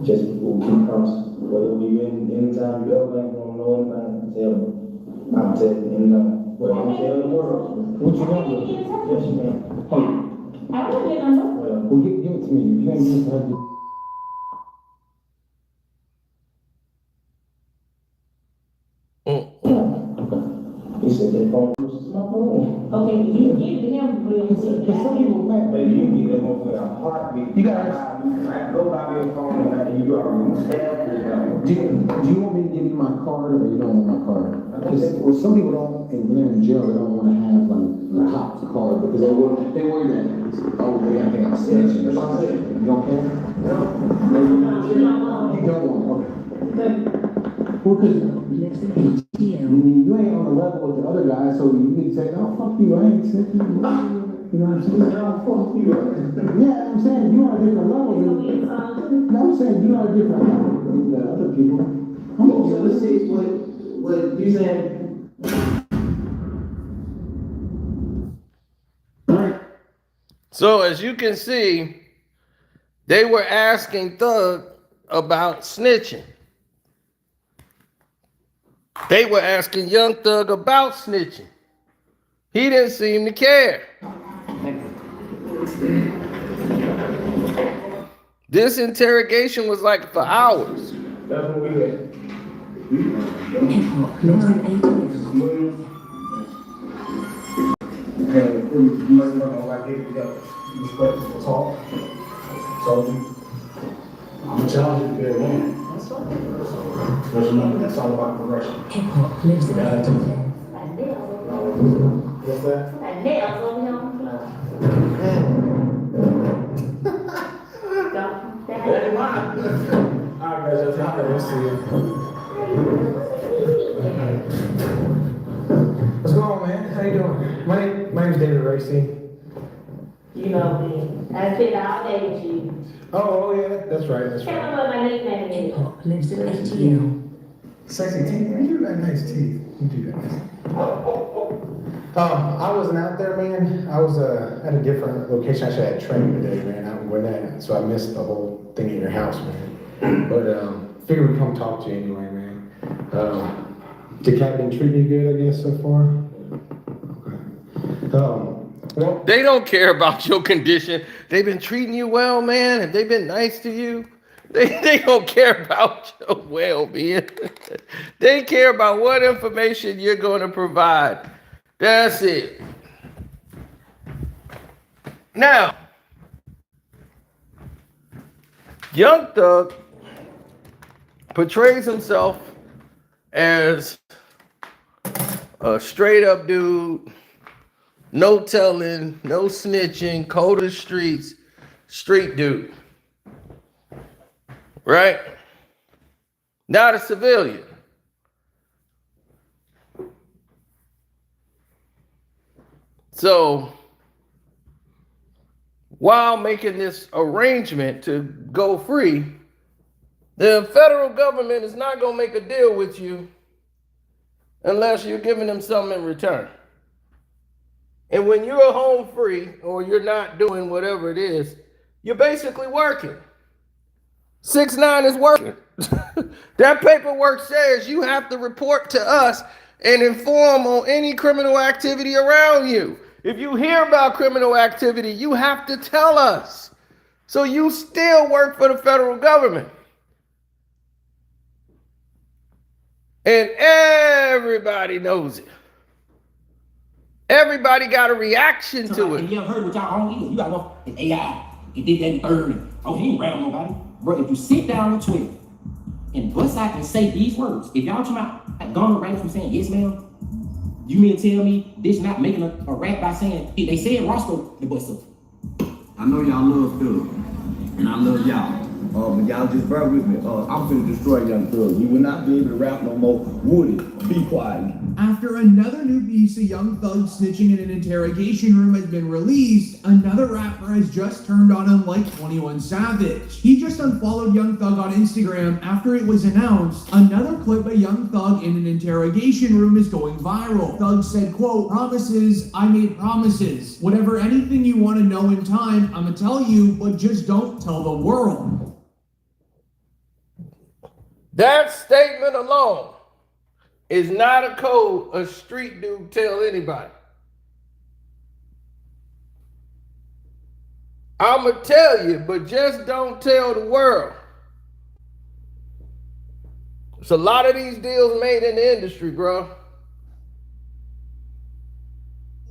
Just we'll keep promises. Whether we win anytime you ever ain't gonna know anything, tell me. I'm telling you anything. But I'm telling the world. What you want? Yes, you can. I don't get number. Well, give it to me. You can't just have to. He said they phone was my phone. Okay, you give it to him, but Some people, man, baby, you need that one for your heartbeat. You gotta go buy me a phone and you already have it. Do you want me to give you my card or you don't want my card? Because some people don't, and when they're in jail, they don't want to have like a hot card because they worry that oh, they got to pay a snitching or something. You don't care? No. You don't want it. Okay. Well, because you ain't on the level with the other guy, so you can say, oh, fuck you, I ain't snitching. You know what I'm saying? Oh, fuck you. Yeah, I'm saying you on a different level. No, I'm saying you on a different level than other people. So let's see what you saying. So as you can see, they were asking Thug about snitching. They were asking Young Thug about snitching. He didn't seem to care. This interrogation was like for hours. That's what we had. I'm a challenge to be a man. That's all. But remember, that's all about progression. Hip-hop lives in that. What's that? Like nails over here on the floor. That ain't mine. All right, guys, that's how I see you. What's going on, man? How you doing? My name's David Racy. You know me. I spent all day with you. Oh yeah, that's right. Tell me what my nickname is. Hip-hop lives in ATL. Sexy teeth, man. You got nice teeth. You do that. I wasn't out there, man. I was at a different location. Actually, I had training today, man. Out in Gwinnett, so I missed the whole thing in your house, man. But figured we'd come talk to you anyway, man. The cat been treating you good, I guess, so far. Okay. Well, They don't care about your condition. They've been treating you well, man. Have they been nice to you? They don't care about your well-being. They care about what information you're going to provide. That's it. Now, Young Thug portrays himself as a straight-up dude, no telling, no snitching, cold as streets, street dude. Right? Not a civilian. So, while making this arrangement to go free, the federal government is not going to make a deal with you unless you're giving them something in return. And when you're home free or you're not doing whatever it is, you're basically working. 6ix9ine is working. That paperwork says you have to report to us and inform on any criminal activity around you. If you hear about criminal activity, you have to tell us. So you still work for the federal government. And everybody knows it. Everybody got a reaction to it. You ever heard what y'all on either? You got no AI. He did that in third. Oh, he ain't rattle nobody. Bro, if you sit down on Twitter and bust out and say these words, if y'all talking about gunna right from saying yes, ma'am, you mean to tell me this not making a rap by saying they said Roscoe the bust up? I know y'all love Thug, and I love y'all. But y'all just bear with me. I'm finna destroy Young Thug. You will not be able to rap no more. Woody, be quiet. After another new piece of Young Thug snitching in an interrogation room has been released, another rapper has just turned on him like 21 Savage. He just unfollowed Young Thug on Instagram after it was announced another clip of Young Thug in an interrogation room is going viral. Thug said, quote, "Promises, I made promises. Whatever anything you want to know in time, I'ma tell you, but just don't tell the world." That statement alone is not a code a street dude tell anybody. I'ma tell you, but just don't tell the world. It's a lot of these deals made in the industry, bro.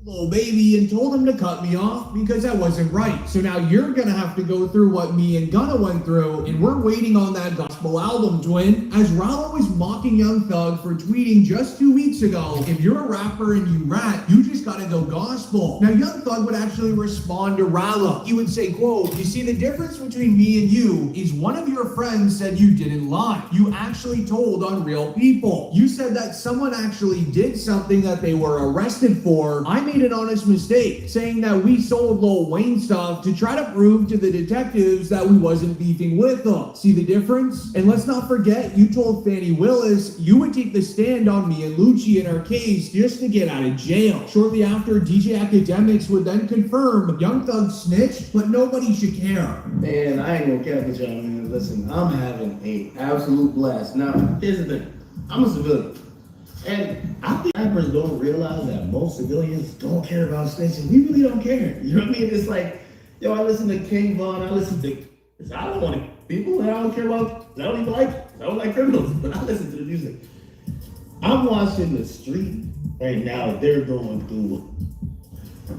Little baby and told him to cut me off because that wasn't right. So now you're gonna have to go through what me and Gunna went through, and we're waiting on that gospel album, twin. As Rollo was mocking Young Thug for tweeting just 2 weeks ago, if you're a rapper and you rap, you just gotta go gospel. Now Young Thug would actually respond to Rollo. He would say, quote, "You see, the difference between me and you is one of your friends said you didn't lie. You actually told on real people. You said that someone actually did something that they were arrested for. I made an honest mistake, saying that we sold Lil Wayne stuff to try to prove to the detectives that we wasn't beefing with them. See the difference? And let's not forget, you told Fannie Willis you would take the stand on me and Lucci in our case just to get out of jail. Shortly after, DJ Academics would then confirm Young Thug snitched, but nobody should care." Man, I ain't gonna cap with y'all, man. Listen, I'm having an absolute blast. Now, here's the thing. I'm a civilian. And I think rappers don't realize that most civilians don't care about snitching. We really don't care. You know what I mean? It's like, yo, I listen to King Von, I listen to, I don't want to, people that I don't care about, I don't even like, I don't like criminals, but I listen to the music. I'm watching the street right now, they're going through,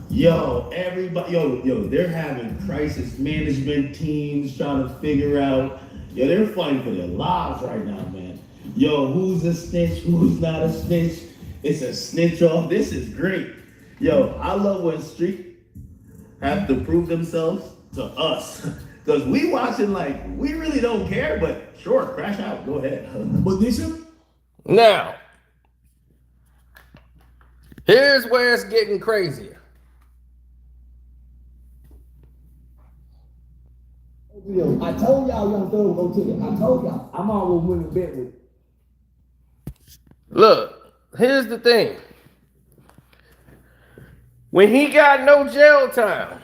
yo, everybody, yo, they're having crisis management teams trying to figure out, yo, they're fighting for their lives right now, man. Yo, who's a snitch? Who's not a snitch? It's a snitch off. This is great. Yo, I love when street have to prove themselves to us. Because we watching like, we really don't care, but sure, crash out. Go ahead. But this is... Now, here's where it's getting crazier. I told y'all Young Thug would go to it. I told y'all. I'm always willing to bet with. Look, here's the thing. When he got no jail time,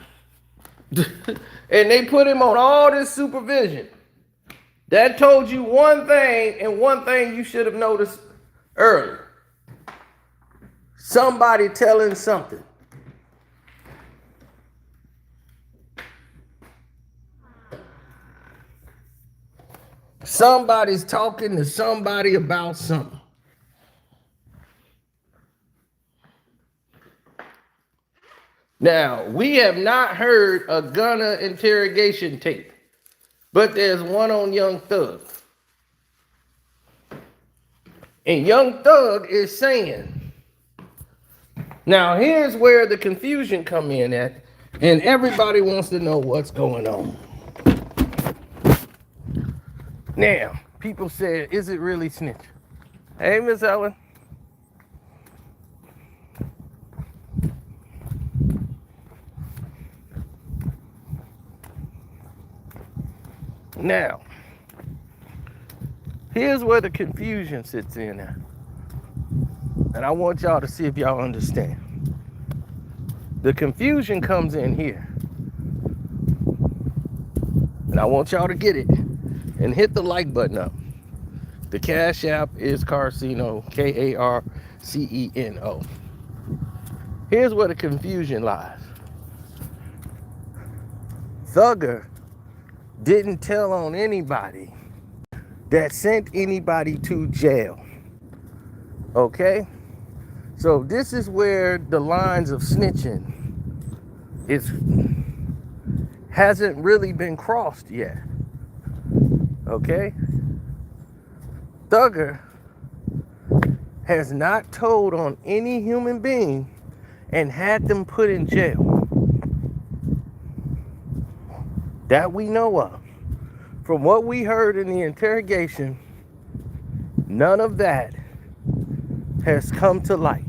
and they put him on all this supervision, that told you one thing, and one thing you should have noticed earlier. Somebody telling something. Somebody's talking to somebody about something. Now, we have not heard a Gunna interrogation tape, but there's one on Young Thug. And Young Thug is saying, now here's where the confusion come in at, and everybody wants to know what's going on. Now, people said, is it really snitch? Hey, Miss Ellen. Now, here's where the confusion sits in at. And I want y'all to see if y'all understand. The confusion comes in here. And I want y'all to get it and hit the like button up. The Cash App is Carceno, K-A-R-C-E-N-O. Here's where the confusion lies. Thugger didn't tell on anybody that sent anybody to jail. Okay? So this is where the lines of snitching hasn't really been crossed yet. Okay? Thugger has not told on any human being and had them put in jail. That we know of. From what we heard in the interrogation, none of that has come to light.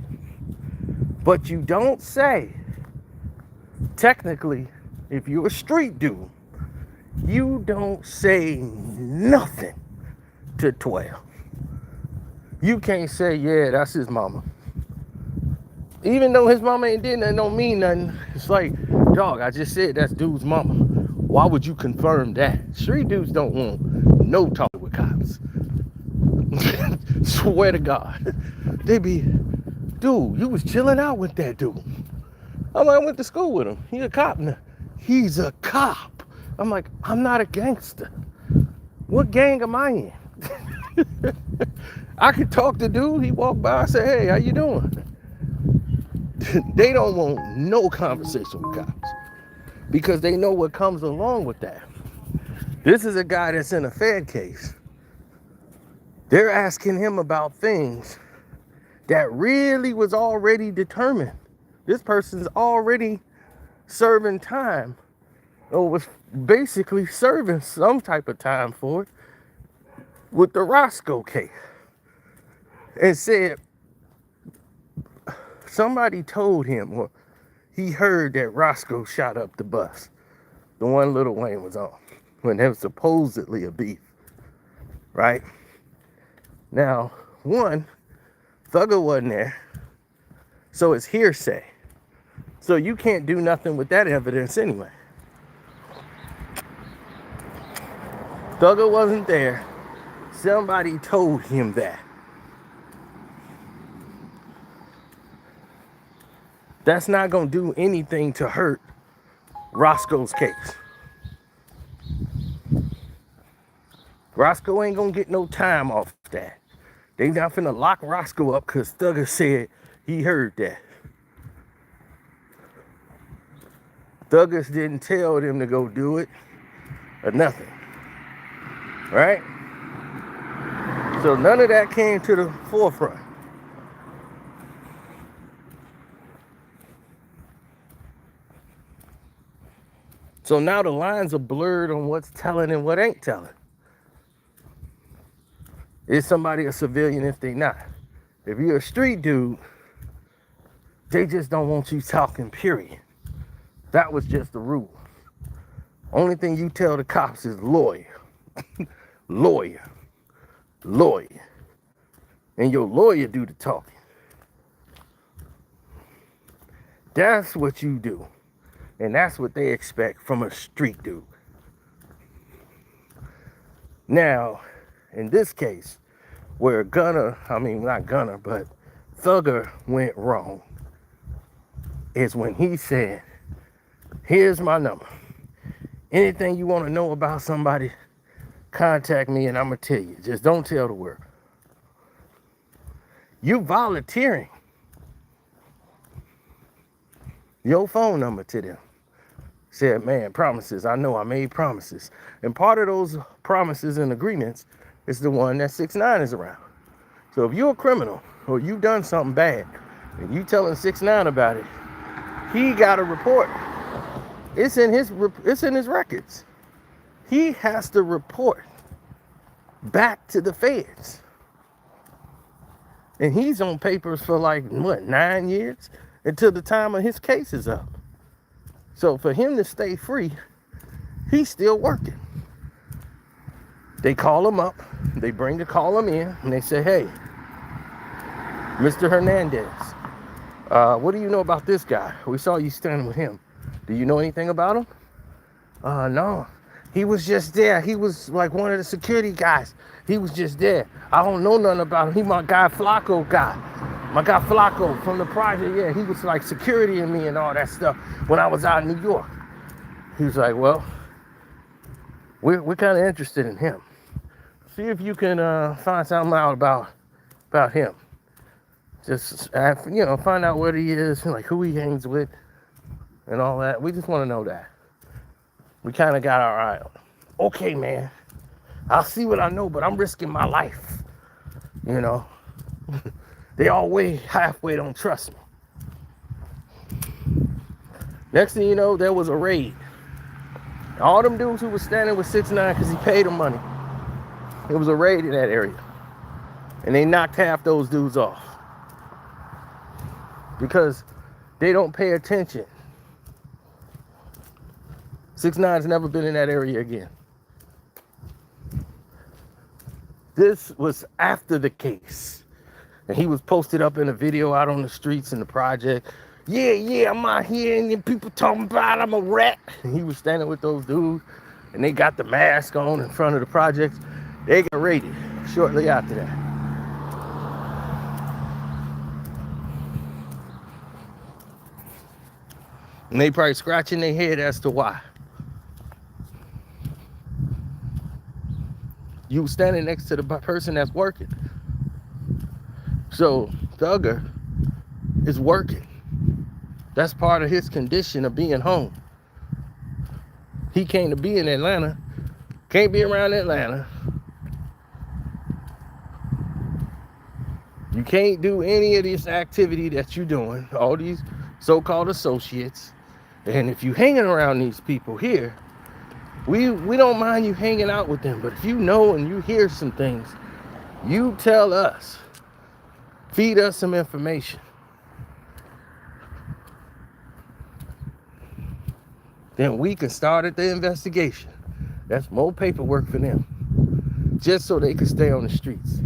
But you don't say, technically, if you're a street dude, you don't say nothing to 12. You can't say, yeah, that's his mama. Even though his mama ain't did nothing, don't mean nothing. It's like, dog, I just said that's dude's mama. Why would you confirm that? Street dudes don't want no talk with cops. Swear to God. They be, dude, you was chilling out with that dude. I'm like, I went to school with him. He a cop now. He's a cop. I'm like, I'm not a gangster. What gang am I in? I could talk to dude. He walked by, I said, hey, how you doing? They don't want no conversation with cops because they know what comes along with that. This is a guy that's in a Fed case. They're asking him about things that really was already determined. This person's already serving time, or was basically serving some type of time for it with the Roscoe case. And said somebody told him, or he heard that Roscoe shot up the bus, the one Lil Wayne was on, when there was supposedly a beef, right? Now, one, Thugger wasn't there, so it's hearsay. So you can't do nothing with that evidence anyway. Thugger wasn't there. Somebody told him that. That's not gonna do anything to hurt Roscoe's case. Roscoe ain't gonna get no time off that. They not finna lock Roscoe up because Thugger said he heard that. Thuggers didn't tell them to go do it or nothing, right? So none of that came to the forefront. So now the lines are blurred on what's telling and what ain't telling. Is somebody a civilian if they not? If you're a street dude, they just don't want you talking, period. That was just the rule. Only thing you tell the cops is lawyer, lawyer, lawyer. And your lawyer do the talking. That's what you do. And that's what they expect from a street dude. Now, in this case, where Gunna, not Gunna, but Thugger went wrong, is when he said, here's my number. Anything you want to know about somebody, contact me and I'm going to tell you. Just don't tell the world. You volunteering your phone number to them. Said, man, promises. I know I made promises. And part of those promises and agreements is the one that 6ix9ine is around. So if you're a criminal or you've done something bad and you telling 6ix9ine about it, he got a report. It's in his records. He has to report back to the feds. And he's on papers for 9 years until the time of his case is up. So for him to stay free, he's still working. They call him up, they call him in, and they say, hey, Mr. Hernandez, what do you know about this guy? We saw you standing with him. Do you know anything about him? No. He was just there. He was like one of the security guys. He was just there. I don't know nothing about him. He my guy Flacco guy. My guy Flacco from the project. Yeah, he was like security in me and all that stuff when I was out in New York. He was like, well, we're kind of interested in him. See if you can find something out about him. Just find out what he is, like who he hangs with, and all that. We just want to know that. We kind of got our eye on him. Okay, man. I'll see what I know, but I'm risking my life. They all way halfway don't trust me. Next thing you know, there was a raid. All them dudes who was standing with 6ix9ine because he paid them money. It was a raid in that area. And they knocked half those dudes off. Because they don't pay attention. 6ix9ine's never been in that area again. This was after the case. And he was posted up in a video out on the streets in the project. Yeah, I'm out here and then people talking about I'm a rat. And he was standing with those dudes and they got the mask on in front of the project. They got raided. shortly after that. And they probably scratching their head as to why. You standing next to the person that's working. So Thugger is working. That's part of his condition of being home. He came to be in Atlanta, can't be around Atlanta. You can't do any of this activity that you're doing, all these so-called associates. And if you hanging around these people here, we don't mind you hanging out with them. But if you know and you hear some things, you tell us. Feed us some information. Then we can start at the investigation. That's more paperwork for them. Just so they can stay on the streets.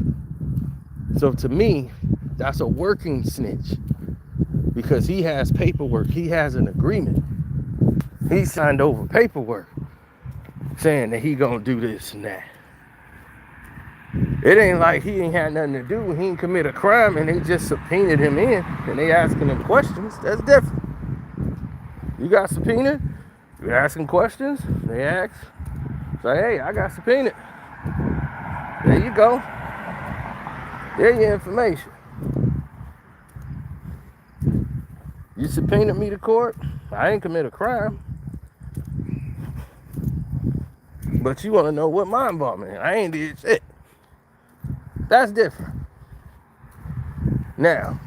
So to me, that's a working snitch. Because he has paperwork. He has an agreement. He signed over paperwork saying that he gonna do this and that. It ain't like he ain't had nothing to do. He ain't commit a crime and they just subpoenaed him in and they asking him questions. That's different. You got subpoenaed? You're asking questions? They ask. Say, hey, I got subpoenaed. There you go. There's your information. You subpoenaed me to court. I ain't commit a crime. But you want to know what my involvement is. I ain't did shit. That's different. Now,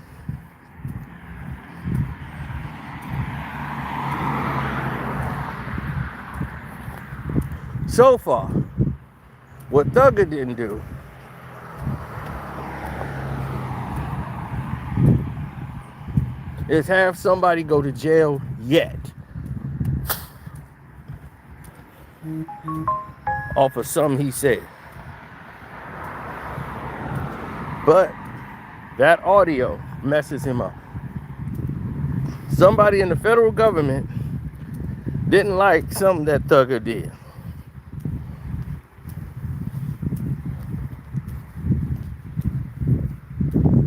so far, what Thugger didn't do is have somebody go to jail yet off of something he said. But that audio messes him up. Somebody in the federal government didn't like something that Thugger did.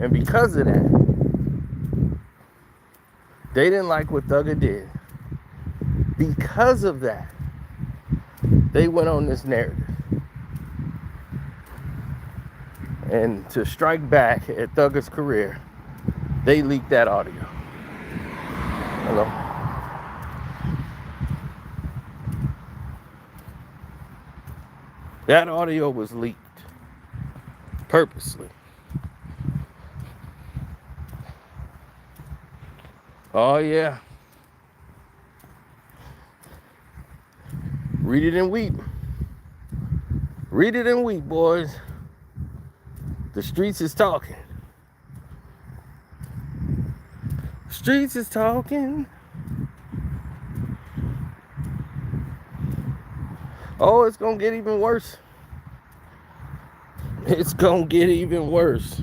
And because of that, they didn't like what Thugger did. Because of that, they went on this narrative. And to strike back at Thugger's career, they leaked that audio. Hello? That audio was leaked purposely. Oh yeah. Read it and weep. Read it and weep, boys. The streets is talking. Streets is talking. Oh, it's gonna get even worse. It's gonna get even worse.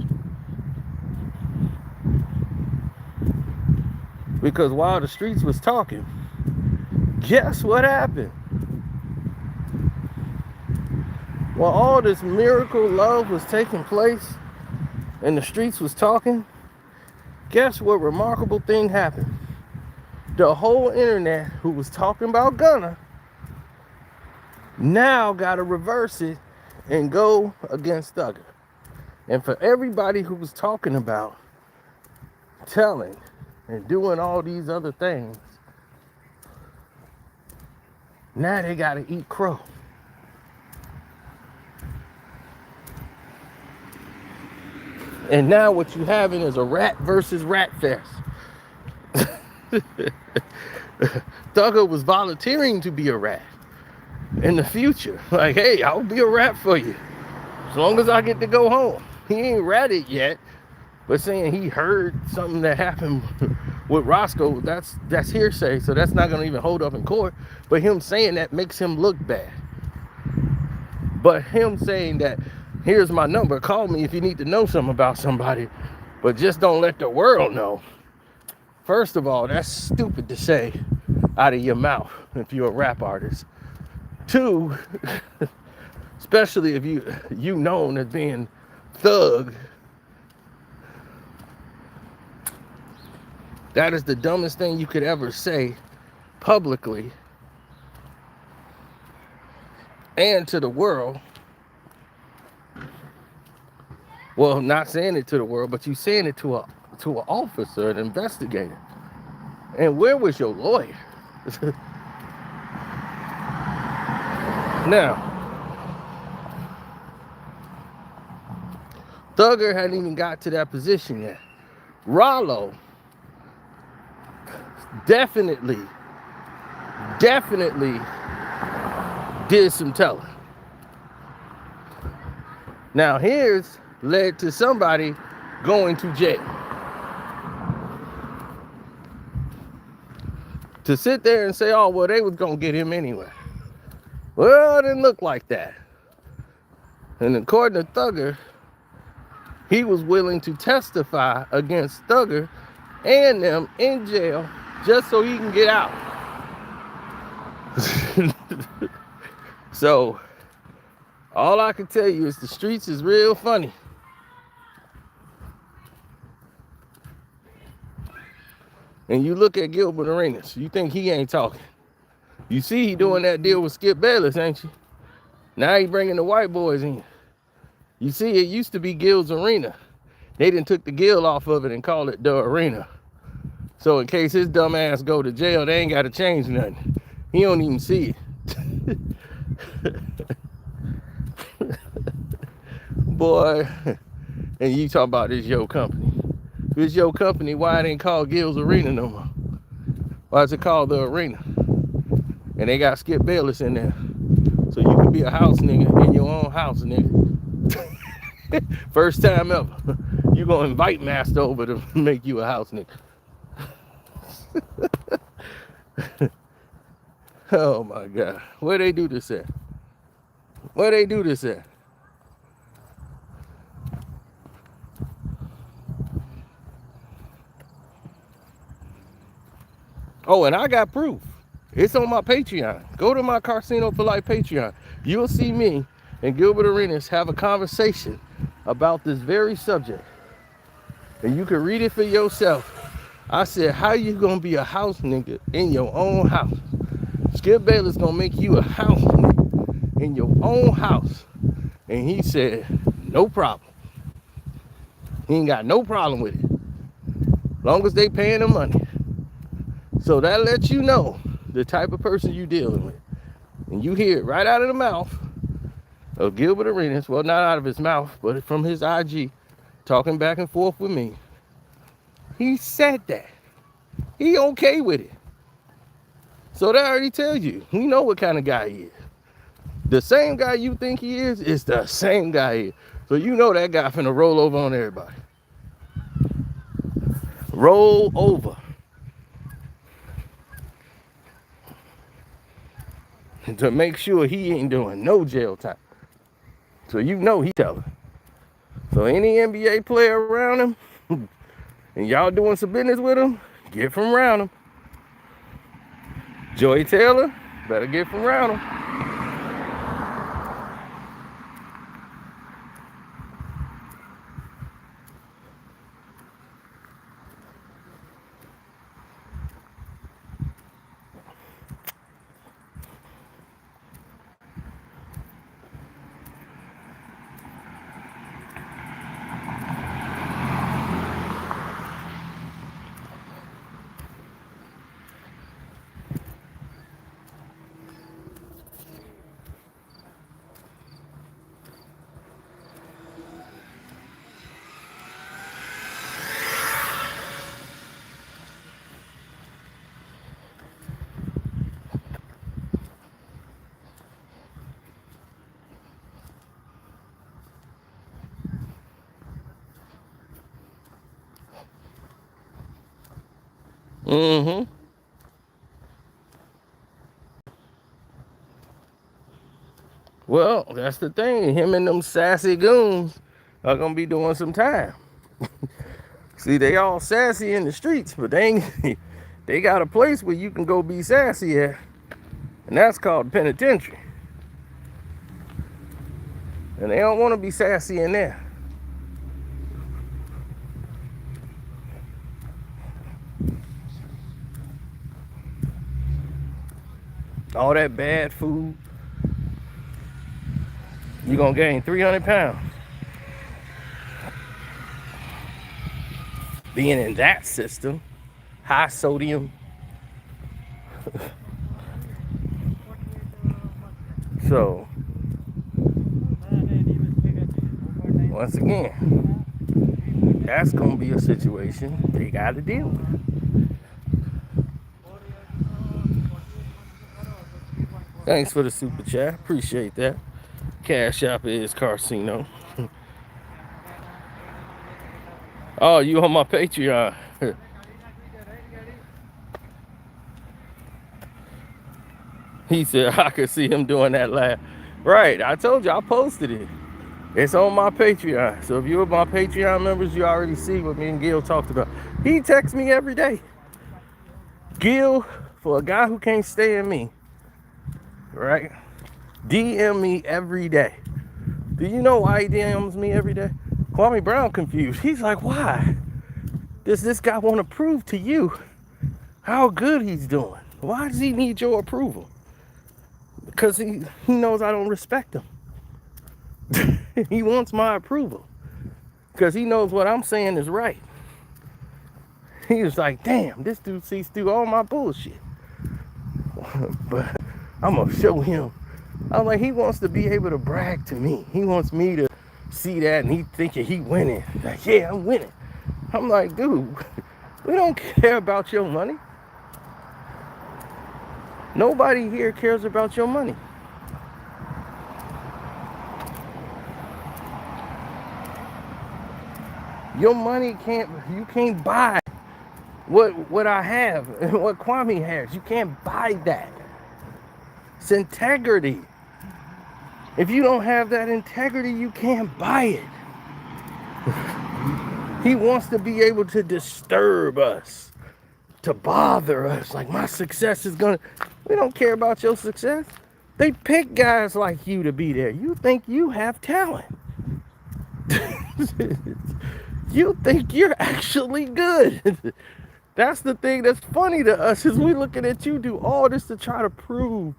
Because while the streets was talking, guess what happened? While all this miracle love was taking place and the streets was talking, guess what remarkable thing happened? The whole internet who was talking about Gunna now got to reverse it and go against Thugger. And for everybody who was talking about telling and doing all these other things, now they got to eat crow. And now what you having is a rat versus rat fest. Thugger was volunteering to be a rat in the future. Like, hey, I'll be a rat for you as long as I get to go home. He ain't ratted yet, but saying he heard something that happened with Roscoe, that's hearsay, so that's not gonna even hold up in court. But him saying that makes him look bad. But him saying that, here's my number, call me if you need to know something about somebody, but just don't let the world know. First of all, that's stupid to say out of your mouth if you're a rap artist. Two, especially if you known as being thug. That is the dumbest thing you could ever say publicly and to the world. Well, not saying it to the world, but you saying it to an officer, an investigator. And where was your lawyer? Now, Thugger hadn't even got to that position yet. Rollo definitely did some telling. Now, here's led to somebody going to jail. To sit there and say, oh, well, they was going to get him anyway. Well, it didn't look like that. And according to Thugger, he was willing to testify against Thugger and them in jail just so he can get out. So, all I can tell you is the streets is real funny. And you look at Gilbert Arenas, you think he ain't talking. You see he doing that deal with Skip Bayless, ain't you? Now he bringing the white boys in. You see, it used to be Gil's Arena. They done took the Gil off of it and called it the Arena. So in case his dumb ass go to jail, they ain't got to change nothing. He don't even see it. Boy, and you talk about this your company. If it's your company, why it ain't called Gil's Arena no more? Why is it called the Arena? And they got Skip Bayless in there. So you can be a house nigga in your own house, nigga. First time ever. You gonna invite Master over to make you a house nigga. Oh my God. Where they do this at? Where they do this at? Oh, and I got proof. It's on my Patreon. Go to my Carcino for Life Patreon. You'll see me and Gilbert Arenas have a conversation about this very subject. And you can read it for yourself. I said, how you gonna be a house nigga in your own house? Skip Bayless gonna make you a house nigga in your own house. And he said, no problem. He ain't got no problem with it. Long as they paying the money. So that lets you know the type of person you dealing with. And you hear it right out of the mouth of Gilbert Arenas. Well, not out of his mouth, but from his IG, talking back and forth with me. He said that. He okay with it. So that already tells you, we know what kind of guy he is. The same guy you think he is the same guy he is. So you know that guy finna roll over on everybody. Roll over. To make sure he ain't doing no jail time. So you know he telling. So any NBA player around him, and y'all doing some business with him, get from around him. Joy Taylor, better get from around him. Mm-hmm. Well, that's the thing. Him and them sassy goons are gonna be doing some time. See, they all sassy in the streets, but they ain't, they got a place where you can go be sassy at, and that's called penitentiary. And they don't want to be sassy in there. All that bad food, you're gonna gain 300 pounds. Being in that system, high sodium. So, once again, that's gonna be a situation they gotta deal with. Thanks for the super chat, appreciate that. Cash App is Carcino. Oh, you on my Patreon? He said I could see him doing that laugh. Right, I told you I posted it. It's on my Patreon. So if you're my Patreon members, you already see what me and Gil talked about. He texts me every day. Gil, for a guy who can't stand me, right? DM me every day. Do you know why he DMs me every day? Kwame Brown confused. He's like, why does this guy want to prove to you how good he's doing? Why does he need your approval? Because he knows I don't respect him. He wants my approval because he knows what I'm saying is right. He was like, damn, this dude sees through all my bullshit. But I'm gonna show him. I'm like, he wants to be able to brag to me. He wants me to see that and he thinking he winning. Like, yeah, I'm winning. I'm like, dude, we don't care about your money. Nobody here cares about your money. Your money you can't buy what I have and what Kwame has. You can't buy that. It's integrity. If you don't have that integrity, you can't buy it. He wants to be able to disturb us, to bother us. Like, my success is gonna, we don't care about your success. They pick guys like you to be there. You think you have talent. You think you're actually good. That's the thing that's funny to us, is we looking at you do all this to try to prove.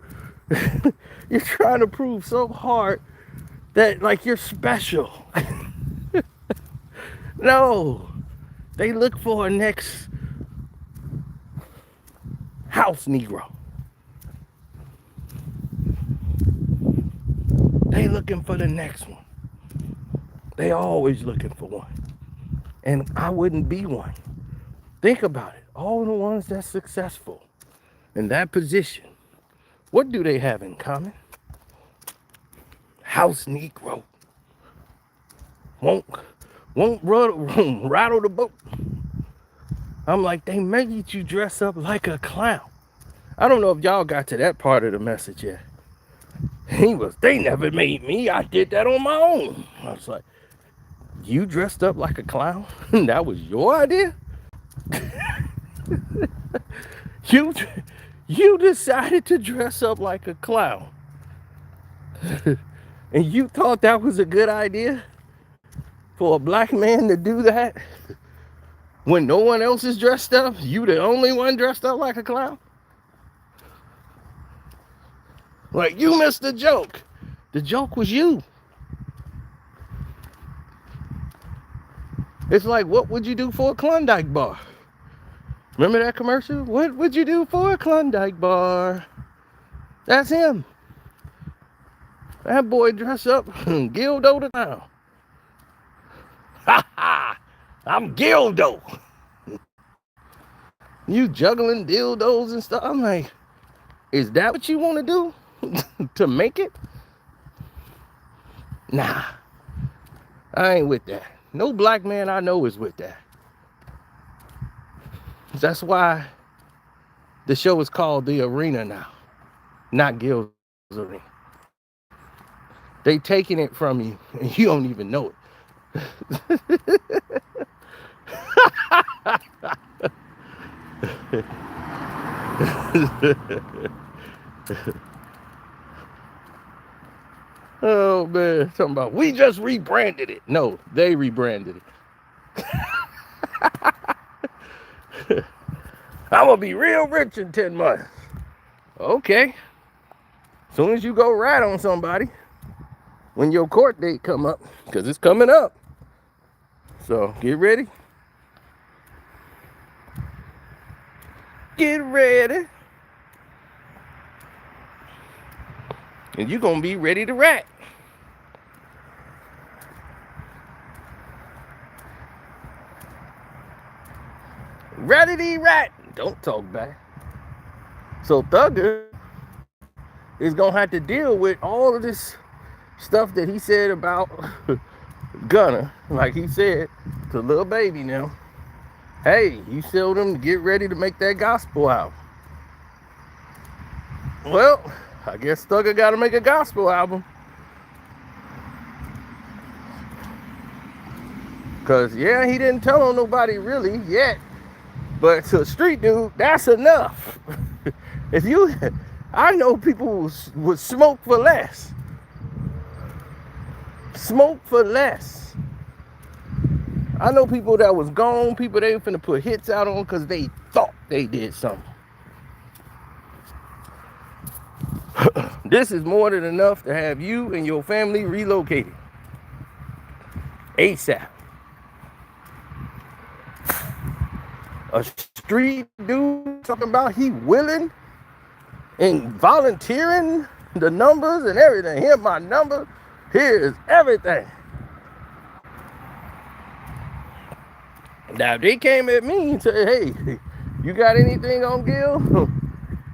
You're trying to prove so hard that like you're special. No, they look for a next house Negro. They looking for the next one. They always looking for one. And I wouldn't be one. Think about it. All the ones that's successful in that position, what do they have in common? House Negro. Won't rattle the boat. I'm like, they made you dress up like a clown. I don't know if y'all got to that part of the message yet. They never made me. I did that on my own. I was like, you dressed up like a clown? That was your idea? You decided to dress up like a clown. And you thought that was a good idea for a black man to do that when no one else is dressed up? You the only one dressed up like a clown? Like, you missed the joke. The joke was you. It's like, what would you do for a Klondike bar? Remember that commercial? What would you do for a Klondike bar? That's him. That boy dressed up Gildo the clown. Ha ha! I'm Gildo. You juggling dildos and stuff. I'm like, is that what you want to do to make it? Nah, I ain't with that. No black man I know is with that. That's why the show is called The Arena now, not Gil's Arena. They taking it from you and you don't even know it. Oh man, talking about we just rebranded it. No, they rebranded it. I'm gonna be real rich in 10 months. Okay. As soon as you go rat on somebody, when your court date come up, because it's coming up. So get ready. Get ready. And you're gonna be ready to rat. Ratty rat. Don't talk back. So Thugger is gonna have to deal with all of this stuff that he said about Gunna. Like he said to Lil Baby now. Hey, you told him to get ready to make that gospel album. Well, I guess Thugger gotta make a gospel album. Cause yeah, he didn't tell on nobody really yet. But to a street dude, that's enough. If you, I know people would smoke for less. Smoke for less. I know people that was gone, people they finna put hits out on because they thought they did something. This is more than enough to have you and your family relocated. ASAP. A street dude talking about he willing and volunteering the numbers and everything. Here's my number. Here's everything. Now, they came at me and said, hey, you got anything on Gil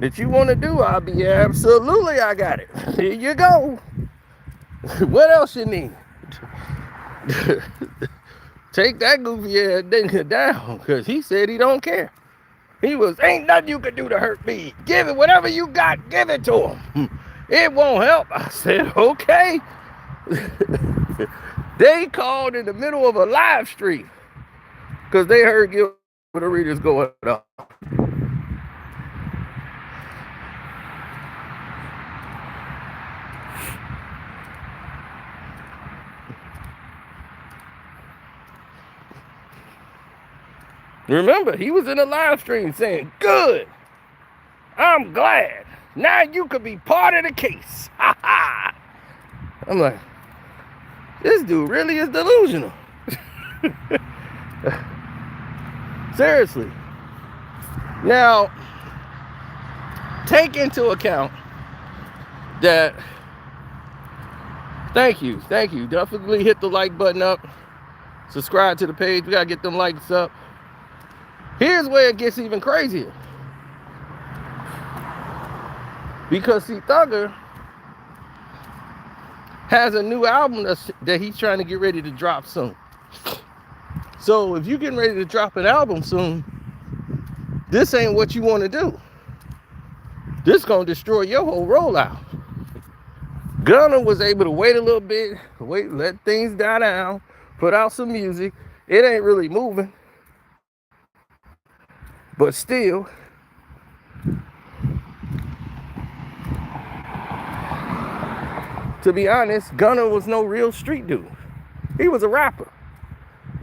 that you want to do? I'll be absolutely, I got it. Here you go. What else you need? Take that goofy ass nigga down, because he said he don't care. He was, ain't nothing you can do to hurt me. Give it, whatever you got, give it to him. It won't help. I said, okay. They called in the middle of a live stream because they heard Gilbert Arenas going up. Remember, he was in a live stream saying, good, I'm glad. Now you could be part of the case. Ha ha. I'm like, this dude really is delusional. Seriously. Now, take into account that, thank you. Definitely hit the like button up. Subscribe to the page. We got to get them likes up. Here's where it gets even crazier. Because see, Thugger has a new album that he's trying to get ready to drop soon. So if you're getting ready to drop an album soon, this ain't what you want to do. This gonna destroy your whole rollout. Gunna was able to wait a little bit, let things die down, put out some music. It ain't really moving. But still, to be honest, Gunna was no real street dude. He was a rapper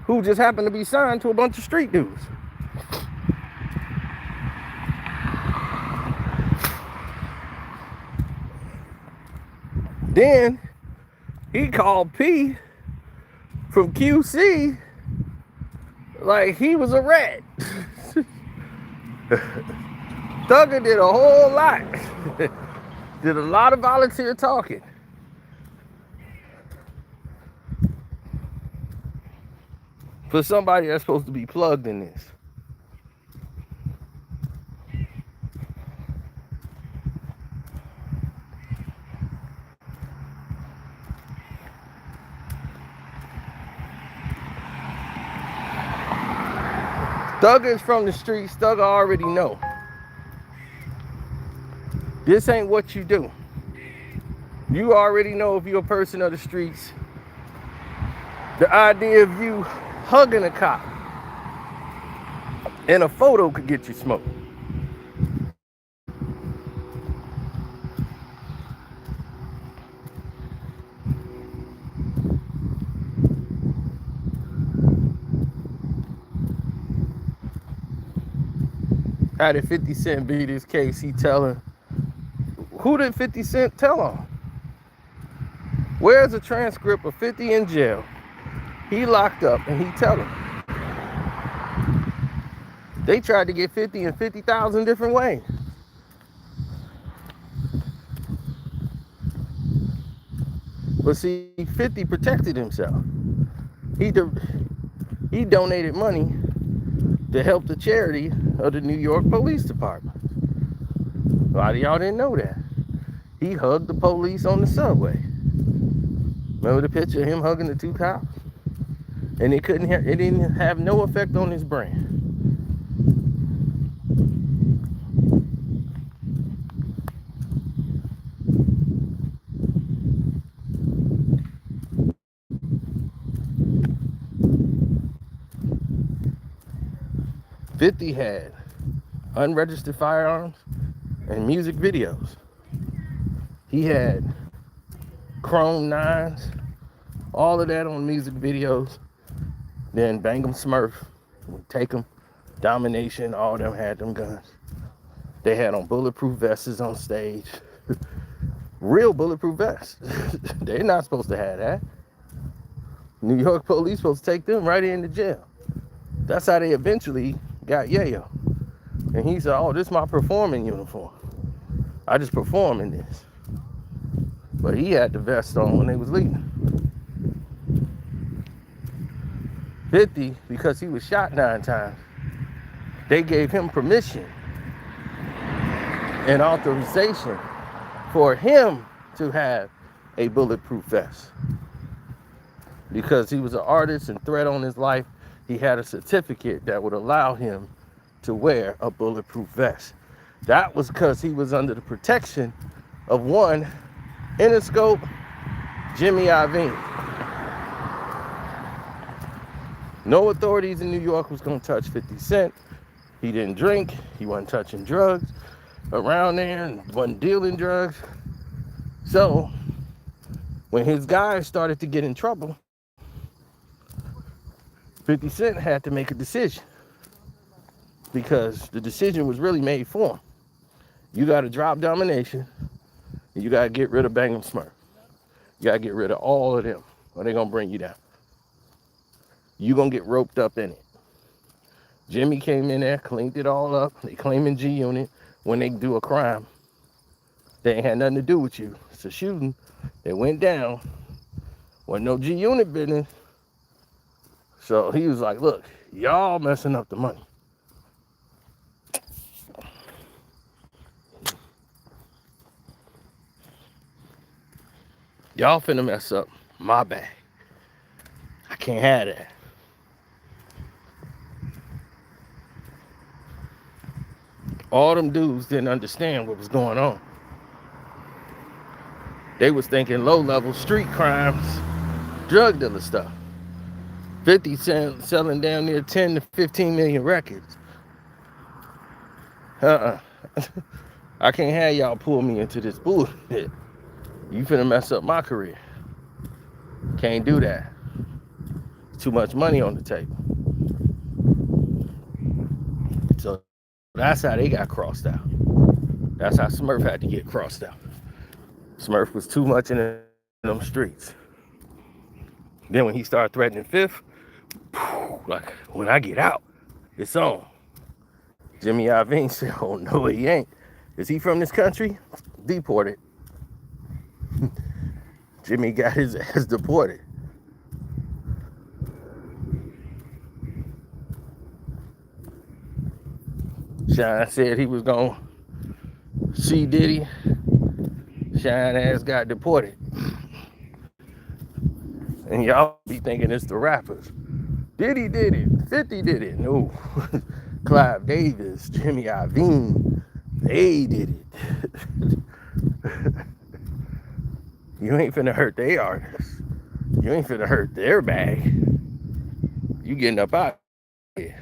who just happened to be signed to a bunch of street dudes. Then he called P from QC like he was a rat. Thugger did a whole lot. Did a lot of volunteer talking. For somebody that's supposed to be plugged in this. Thugger's from the streets. Thugger already know. This ain't what you do. You already know if you're a person of the streets. The idea of you hugging a cop and a photo could get you smoked. How did 50 Cent beat his case? He telling, who did 50 Cent tell on? Where's a transcript of 50 in jail? He locked up and he telling. They tried to get 50 in 50,000 different ways. But see, 50 protected himself. He donated money to help the charity of the New York Police Department. A lot of y'all didn't know that. He hugged the police on the subway. Remember the picture of him hugging the two cops? And it didn't have no effect on his brain. Fifty had unregistered firearms and music videos. He had chrome 9s, all of that on music videos. Then Bang 'em Smurf, Take 'em, Domination, all of them had them guns. They had on bulletproof vests on stage. Real bulletproof vests. They're not supposed to have that. New York police supposed to take them right into jail. That's how they eventually got Yayo. And he said, oh, this is my performing uniform. I just perform in this. But he had the vest on when they was leaving. 50, because he was shot 9 times, they gave him permission and authorization for him to have a bulletproof vest. Because he was an artist and threat on his life, he had a certificate that would allow him to wear a bulletproof vest. That was because he was under the protection of one Interscope, Jimmy Iovine. No authorities in New York was gonna touch 50 Cent. He didn't drink, he wasn't touching drugs around there and wasn't dealing drugs. So when his guys started to get in trouble, 50 Cent had to make a decision, because the decision was really made for him. You gotta drop Domination, and you gotta get rid of Bang 'em Smurf. You gotta get rid of all of them, or they're gonna bring you down. You gonna get roped up in it. Jimmy came in there, cleaned it all up. They claiming G-Unit. When they do a crime, they ain't had nothing to do with you. It's a shooting. It went down. Wasn't no G-Unit business. So he was like, look, y'all messing up the money. Y'all finna mess up my bag. I can't have that. All them dudes didn't understand what was going on. They was thinking low-level street crimes, drug dealer stuff. 50 Cent selling down near 10 to 15 million records. I can't have y'all pull me into this bullshit. You finna mess up my career. Can't do that. Too much money on the table. So that's how they got crossed out. That's how Smurf had to get crossed out. Smurf was too much in them streets. Then when he started threatening Fifth, like, when I get out, it's on. Jimmy Iovine said, oh no he ain't. Is he from this country? Deported. Jimmy got his ass deported. Shine said he was gonna see Diddy. Shine ass got deported. And y'all be thinking it's the rappers. Diddy did it. 50 did it. No. Clive Davis, Jimmy Iovine, they did it. You ain't finna hurt their artists. You ain't finna hurt their bag. You getting up out here.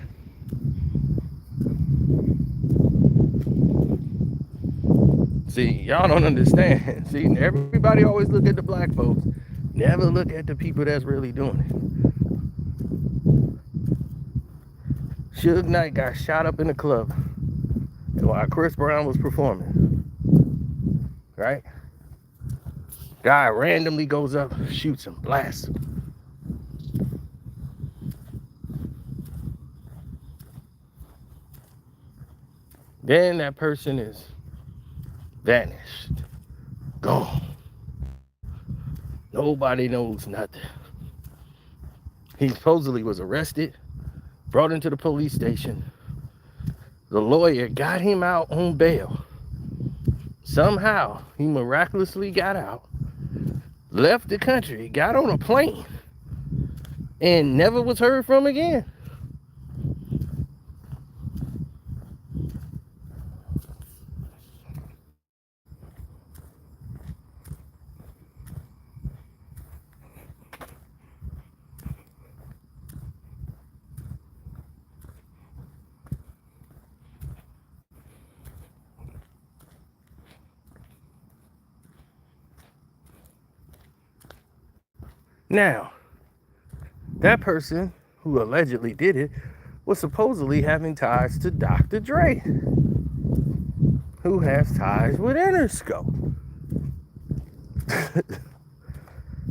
See, y'all don't understand. See, everybody always look at the black folks. Never look at the people that's really doing it. Suge Knight got shot up in the club while Chris Brown was performing, right? Guy randomly goes up, shoots him, blasts him. Then that person is vanished, gone. Nobody knows nothing. He supposedly was arrested, brought into the police station. The lawyer got him out on bail. Somehow, he miraculously got out, left the country, got on a plane, and never was heard from again. Now, that person who allegedly did it was supposedly having ties to Dr. Dre, who has ties with Interscope.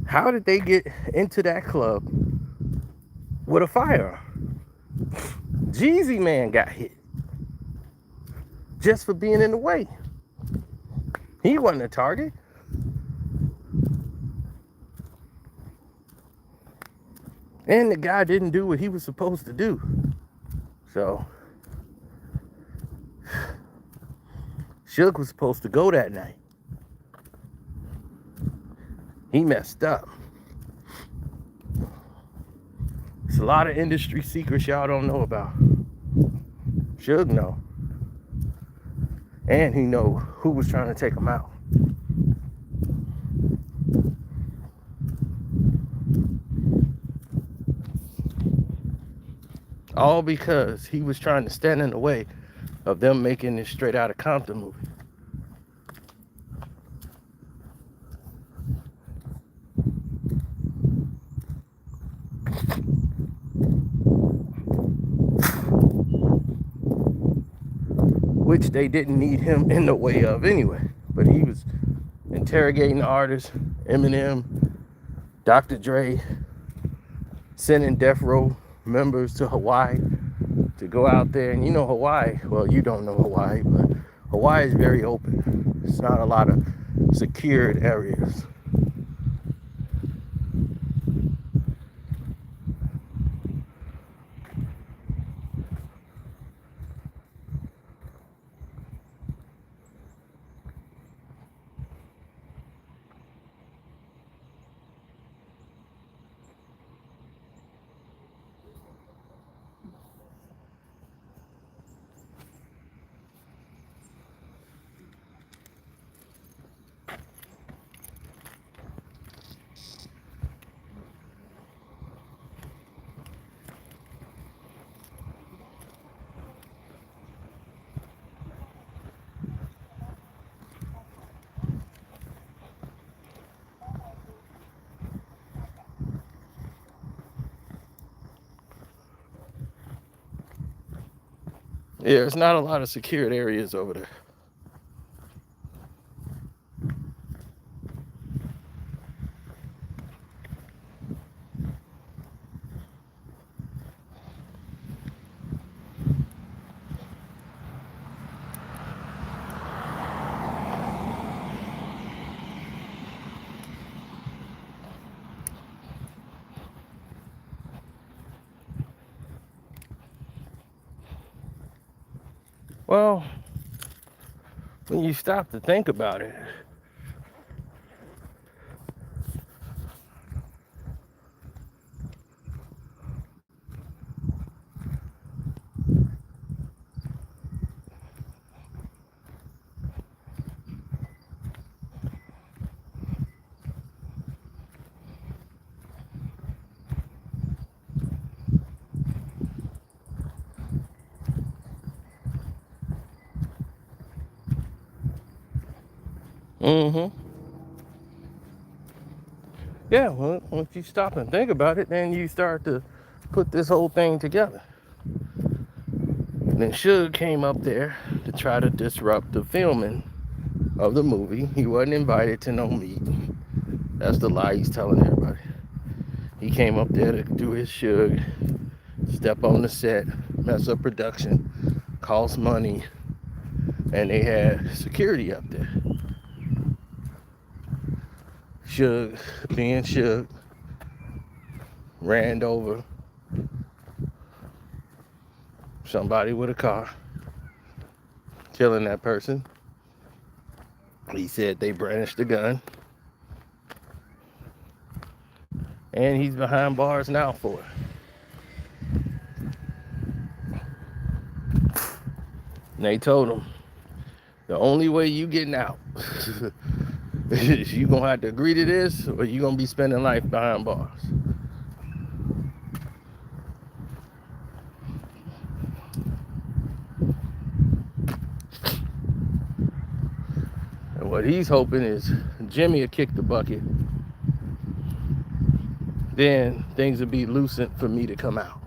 How did they get into that club with a firearm? Jeezy Man got hit just for being in the way. He wasn't a target. And the guy didn't do what he was supposed to do. So, Suge was supposed to go that night. He messed up. There's a lot of industry secrets y'all don't know about. Suge know. And he know who was trying to take him out. All because he was trying to stand in the way of them making this Straight Outta Compton movie. Which they didn't need him in the way of anyway. But he was interrogating artists, Eminem, Dr. Dre, sending death row members to Hawaii to go out there. And you know Hawaii, well, you don't know Hawaii, but Hawaii is very open. It's not a lot of secured areas. Yeah, there's not a lot of secured areas over there. Well, when you stop to think about it, yeah, well, once you stop and think about it, then you start to put this whole thing together. And then Suge came up there to try to disrupt the filming of the movie. He wasn't invited to no meeting. That's the lie he's telling everybody. He came up there to do his shug, step on the set, mess up production, cost money, and they had security up there. Shug, being Shug, ran over somebody with a car, killing that person. He said they brandished the gun. And he's behind bars now for it. And they told him, the only way you getting out is you gonna have to agree to this, or you gonna be spending life behind bars. And what he's hoping is Jimmy will kick the bucket. Then things will be loosened for me to come out.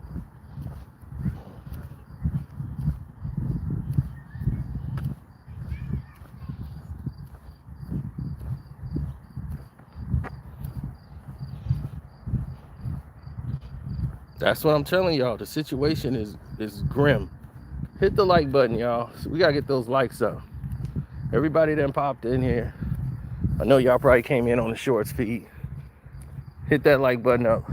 That's what I'm telling y'all. The situation is grim. Hit the like button, y'all. So we gotta get those likes up. Everybody that popped in here, I know y'all probably came in on the shorts feed. Hit that like button up.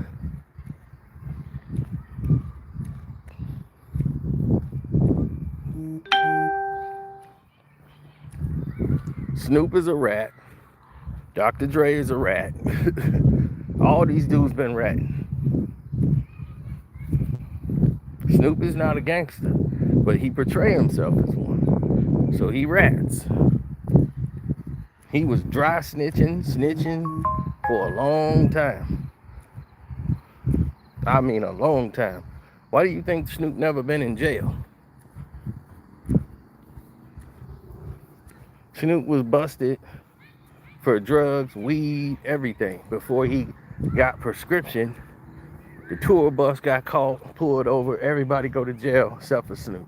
Snoop is a rat. Dr. Dre is a rat. All these dudes been ratting. Snoop is not a gangster, but he portrays himself as one. So he rats. He was dry snitching for a long time. I mean a long time. Why do you think Snoop never been in jail? Snoop was busted for drugs, weed, everything before he got prescription. The tour bus got caught, pulled over, everybody go to jail except for Snoop.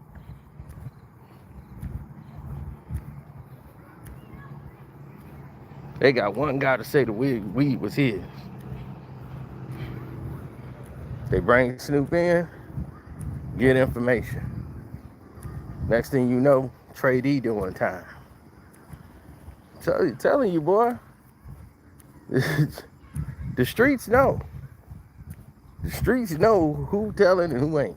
They got one guy to say the weed was his. They bring Snoop in, get information. Next thing you know, Trey D doing time. Telling you, boy. The streets know. The streets know who telling and who ain't.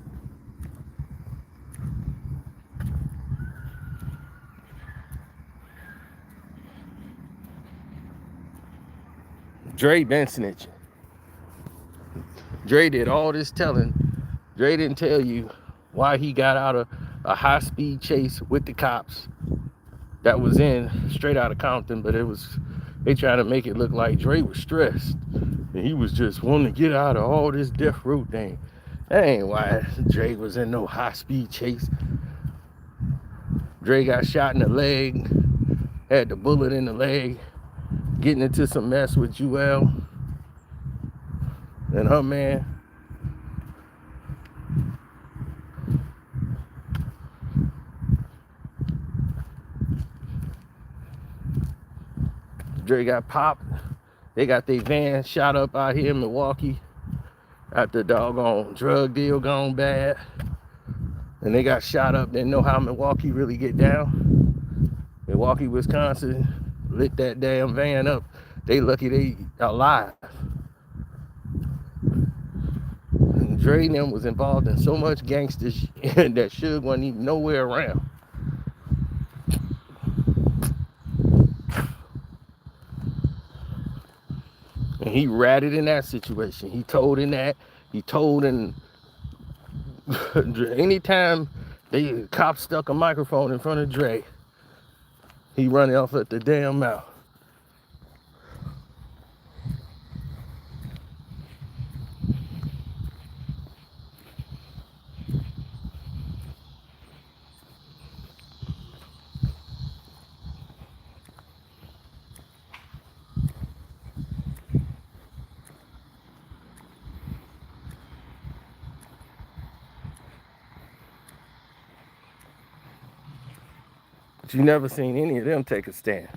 Dre been snitching. Dre did all this telling. Dre didn't tell you why he got out of a high-speed chase with the cops that was in straight out of Compton, but they trying to make it look like Dre was stressed. And he was just wanting to get out of all this death row thing. That ain't why Dre was in no high-speed chase. Dre got shot in the leg, had the bullet in the leg, getting into some mess with Djvlad and her man. Dre got popped. They got their van shot up out here in Milwaukee after the doggone drug deal gone bad. And they got shot up. Didn't know how Milwaukee really get down. Milwaukee, Wisconsin lit that damn van up. They lucky they alive. And Dre and them was involved in so much gangster shit that Suge wasn't even nowhere around. And he ratted in that situation. He told in anytime the cops stuck a microphone in front of Dre, he run off at the damn mouth. But you never seen any of them take a stand.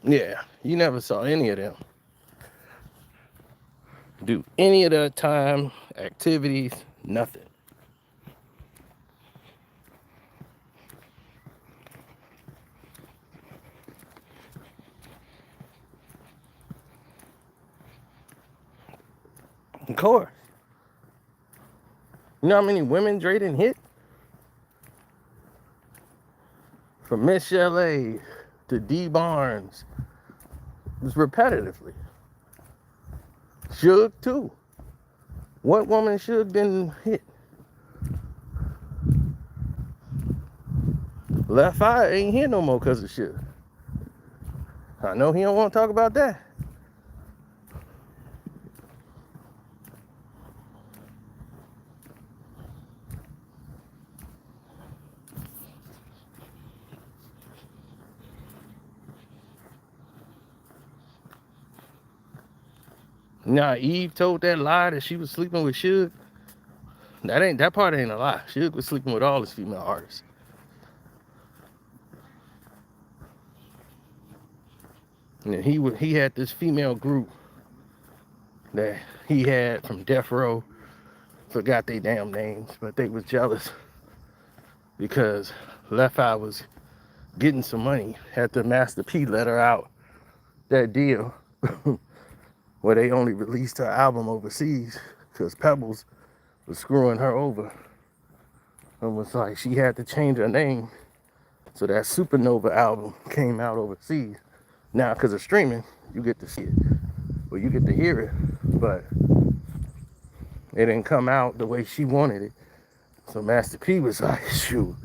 Yeah, you never saw any of them do any of their time, activities, nothing. Of course. You know how many women Dre done hit? From Miss Chalet to D Barnes. Just repetitively. Suge too. What woman Suge didn't hit? Left Eye ain't here no more because of Suge. I know he don't want to talk about that. Nah, Eve told that lie that she was sleeping with Suge. That part ain't a lie. Suge was sleeping with all his female artists. And he had this female group that he had from Death Row. Forgot their damn names, but they was jealous because Left Eye was getting some money. Had the Master P let her out that deal where they only released her album overseas because Pebbles was screwing her over and was like she had to change her name. So that Supernova album came out overseas. Now, because of streaming, you get to see it. Well, you get to hear it, but it didn't come out the way she wanted it. So Master P was like, shoot,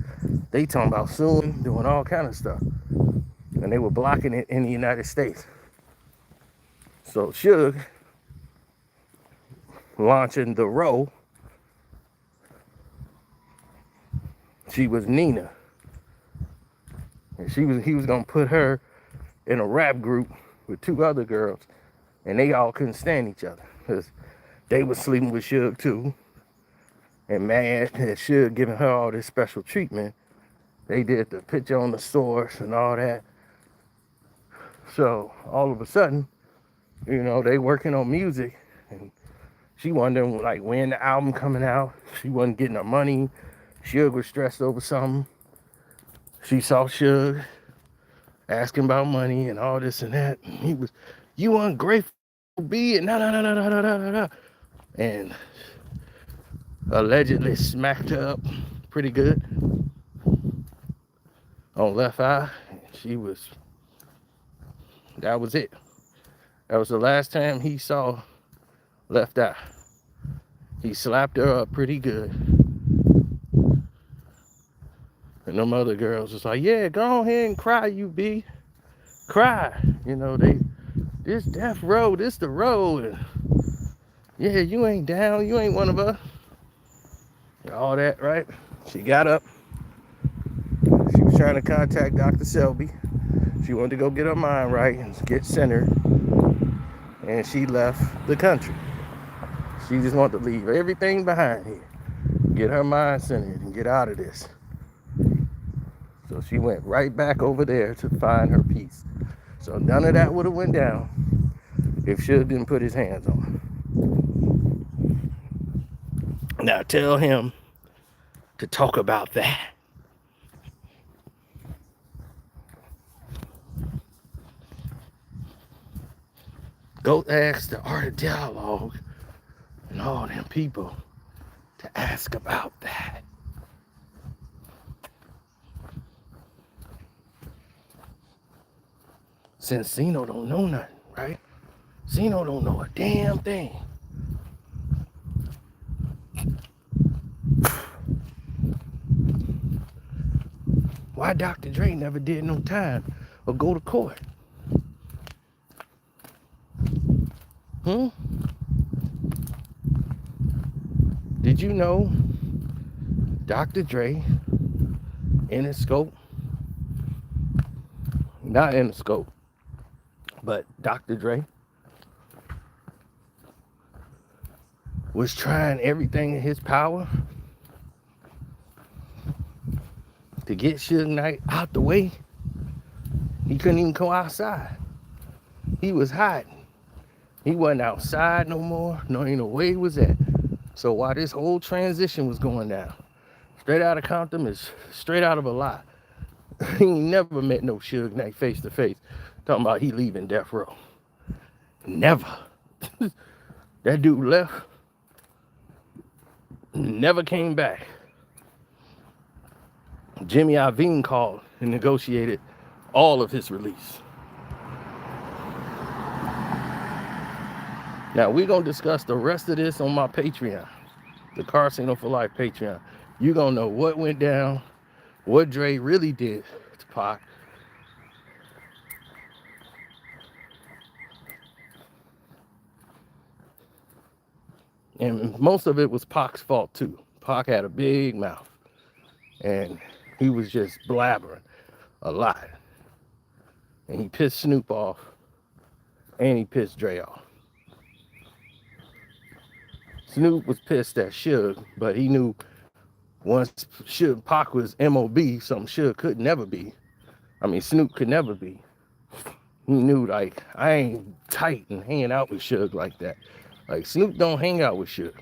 they talking about suing, doing all kind of stuff. And they were blocking it in the United States. So Suge launching The Row, she was Nina. And he was gonna put her in a rap group with two other girls, and they all couldn't stand each other because they was sleeping with Suge too. And mad that Suge giving her all this special treatment. They did the picture on the source and all that. So all of a sudden, you know, they working on music, and she wondering like when the album coming out. She wasn't getting her money. Suge was stressed over something. She saw Suge asking about money and all this and that. And he was, you ungrateful B, and nah. And allegedly smacked her up pretty good on Left Eye. That was it. That was the last time he saw Left Eye. He slapped her up pretty good. And them other girls was like, yeah, go ahead and cry, you B. Cry. You know, this Death Row, this the road. And yeah, you ain't down, you ain't one of us. And all that, right? She got up. She was trying to contact Dr. Selby. She wanted to go get her mind right and get centered. And she left the country. She just wanted to leave everything behind here. Get her mind centered and get out of this. So she went right back over there to find her peace. So none of that would have went down if Suge didn't put his hands on her. Now tell him to talk about that. Go ask the Art of Dialogue and all them people to ask about that. Since Zeno don't know nothing, right? Zeno don't know a damn thing. Why Dr. Dre never did no time or go to court? Did you know Dr. Dre, Interscope, not in the scope, but Dr. Dre was trying everything in his power to get Suge Knight out the way. He couldn't even go outside. He was hiding. He wasn't outside no more. No, ain't no way he was at. So while this whole transition was going down, Straight Outta Compton is straight out of a lie. He ain't never met no Suge Knight face to face. Talking about he leaving death row. Never. That dude left. Never came back. Jimmy Iovine called and negotiated all of his release. Now we're gonna discuss the rest of this on my Patreon, the Casino for Life Patreon. You're gonna know what went down, what Dre really did to Pac. And most of it was Pac's fault too. Pac had a big mouth and he was just blabbering a lot. And he pissed Snoop off and he pissed Dre off. Snoop was pissed at Suge, but he knew once Pac was MOB, something Suge could never be. I mean, Snoop could never be. He knew, like, I ain't tight and hanging out with Suge like that. Like, Snoop don't hang out with Suge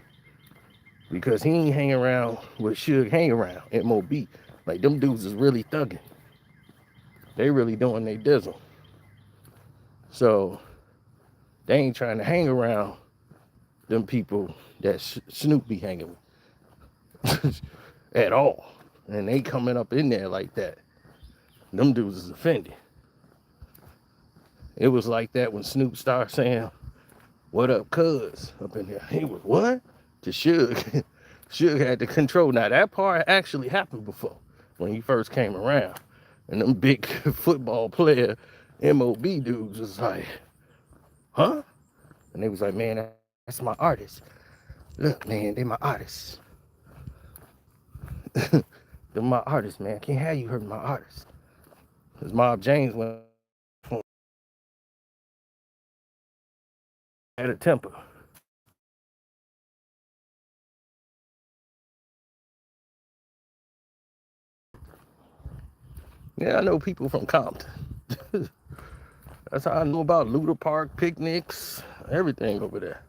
because he ain't hang around with Suge hang around, MOB. Like, them dudes is really thugging. They really doing their dizzle. So, they ain't trying to hang around them people that Snoop be hanging with at all. And they coming up in there like that. Them dudes is offended. It was like that when Snoop started saying, "What up, cuz?" up in there. He was, what? To Suge. Suge had to control. Now, that part actually happened before when he first came around. And them big football player MOB dudes was like, huh? And they was like, man, that's my artist. Look, man, they my artists. They're my artists, man. Can't have you hurt my artists. Because Mob James went at a temper. Yeah, I know people from Compton. That's how I know about Luda Park, picnics, everything over there.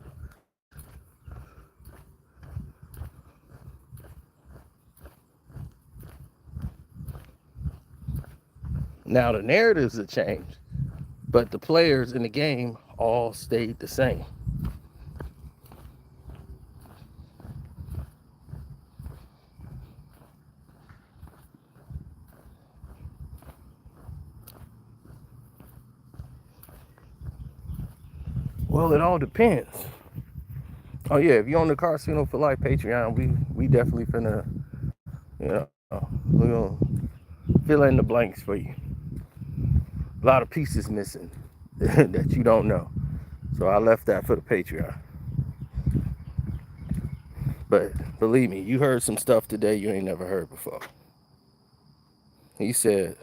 Now the narratives have changed, but the players in the game all stayed the same. Well, it all depends. Oh yeah, if you're on the Casino for Life Patreon, we definitely finna, you know, we're gonna fill in the blanks for you. A lot of pieces missing that you don't know. So I left that for the Patreon. But believe me, you heard some stuff today you ain't never heard before. He said,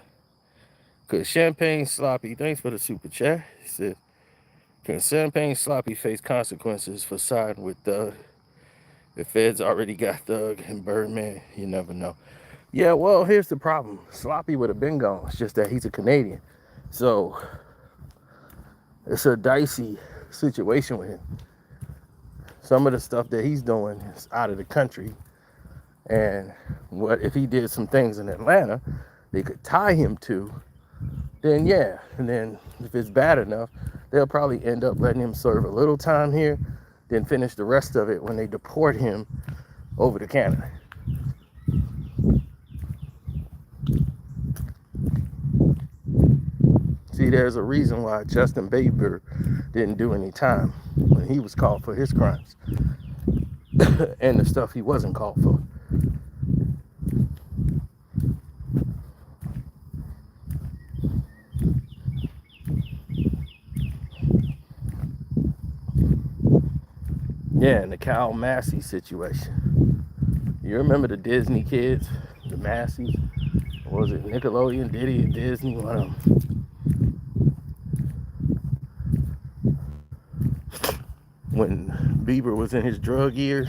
could Champagne Sloppy, thanks for the super chat. He said, can Champagne Sloppy face consequences for siding with Thug? The feds already got Thug and Birdman, you never know. Yeah, well, here's the problem. Sloppy would have been gone. It's just that he's a Canadian. So it's a dicey situation with him. Some of the stuff that he's doing is out of the country. And what if he did some things in Atlanta they could tie him to, then yeah. And then if it's bad enough, they'll probably end up letting him serve a little time here, then finish the rest of it when they deport him over to Canada. See, there's a reason why Justin Bieber didn't do any time when he was called for his crimes and the stuff he wasn't called for. Yeah, and the Kyle Massey situation. You remember the Disney kids, the Masseys? Or was it Nickelodeon, Diddy, and Disney? One of them. when Bieber was in his drug years.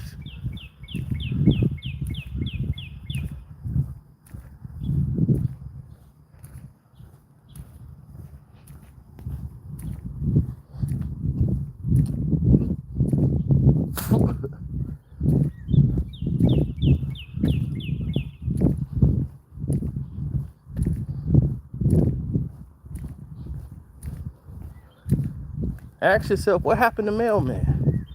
Ask yourself, what happened to Mailman?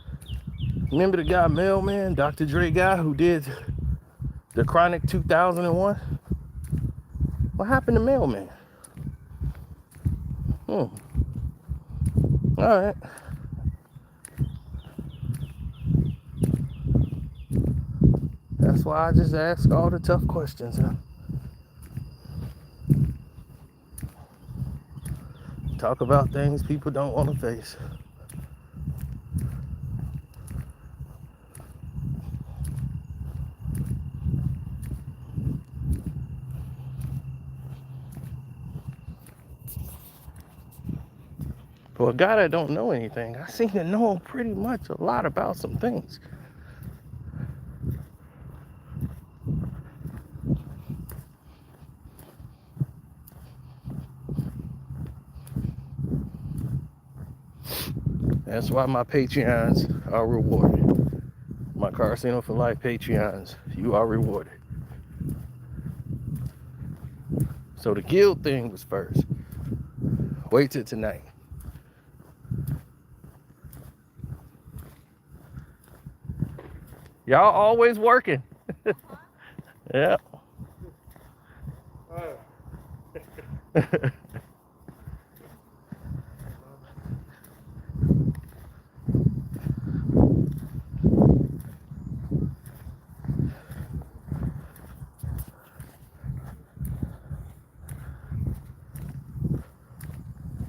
Remember the guy Mailman, Dr. Dre guy who did the Chronic 2001? What happened to Mailman? All right. That's why I just ask all the tough questions, huh? Talk about things people don't want to face. For a guy that don't know anything, I seem to know pretty much a lot about some things. That's why my Patreons are rewarded. My Casino for Life Patreons, you are rewarded. So the guild thing was first. Wait till tonight. Y'all always working. Yeah.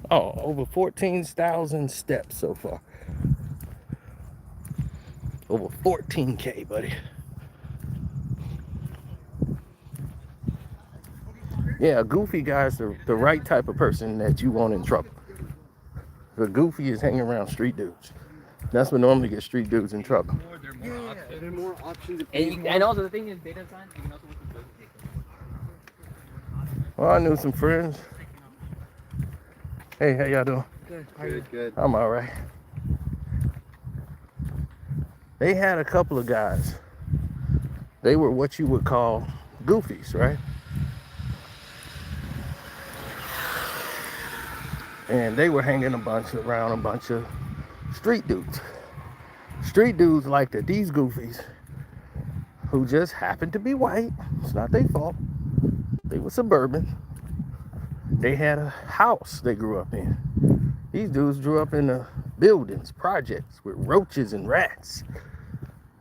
Oh, over 14,000 steps so far. Over 14K, buddy. Yeah, a goofy guy's the right type of person that you want in trouble. The goofy is hanging around street dudes. That's what normally gets street dudes in trouble. There are more options. And also the thing is, data science, you can also work with those. Well, I knew some friends. Hey, how y'all doing? Good, good. I'm all right. They had a couple of guys. They were what you would call goofies, right? And they were hanging around a bunch of street dudes. Street dudes like these goofies who just happened to be white. It's not their fault. They were suburban. They had a house they grew up in. These dudes grew up in the buildings, projects with roaches and rats.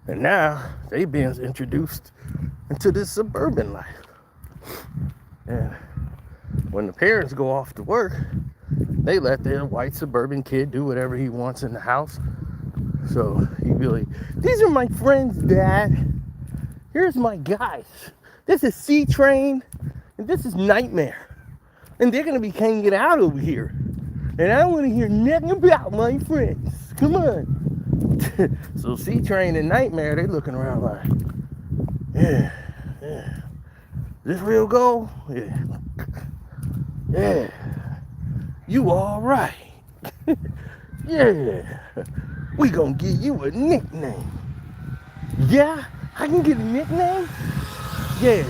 And now they being introduced into this suburban life. And when the parents go off to work, they let their white suburban kid do whatever he wants in the house. So he'd be like, these are my friends, Dad. Here's my guys. This is C-Train, and this is Nightmare. And they're gonna be hanging out over here. And I don't wanna hear nothing about my friends. Come on. So C-Train and Nightmare, they looking around like, yeah. This real goal? Yeah. Yeah. You all right. Yeah. We gonna give you a nickname. Yeah? I can get a nickname? Yeah.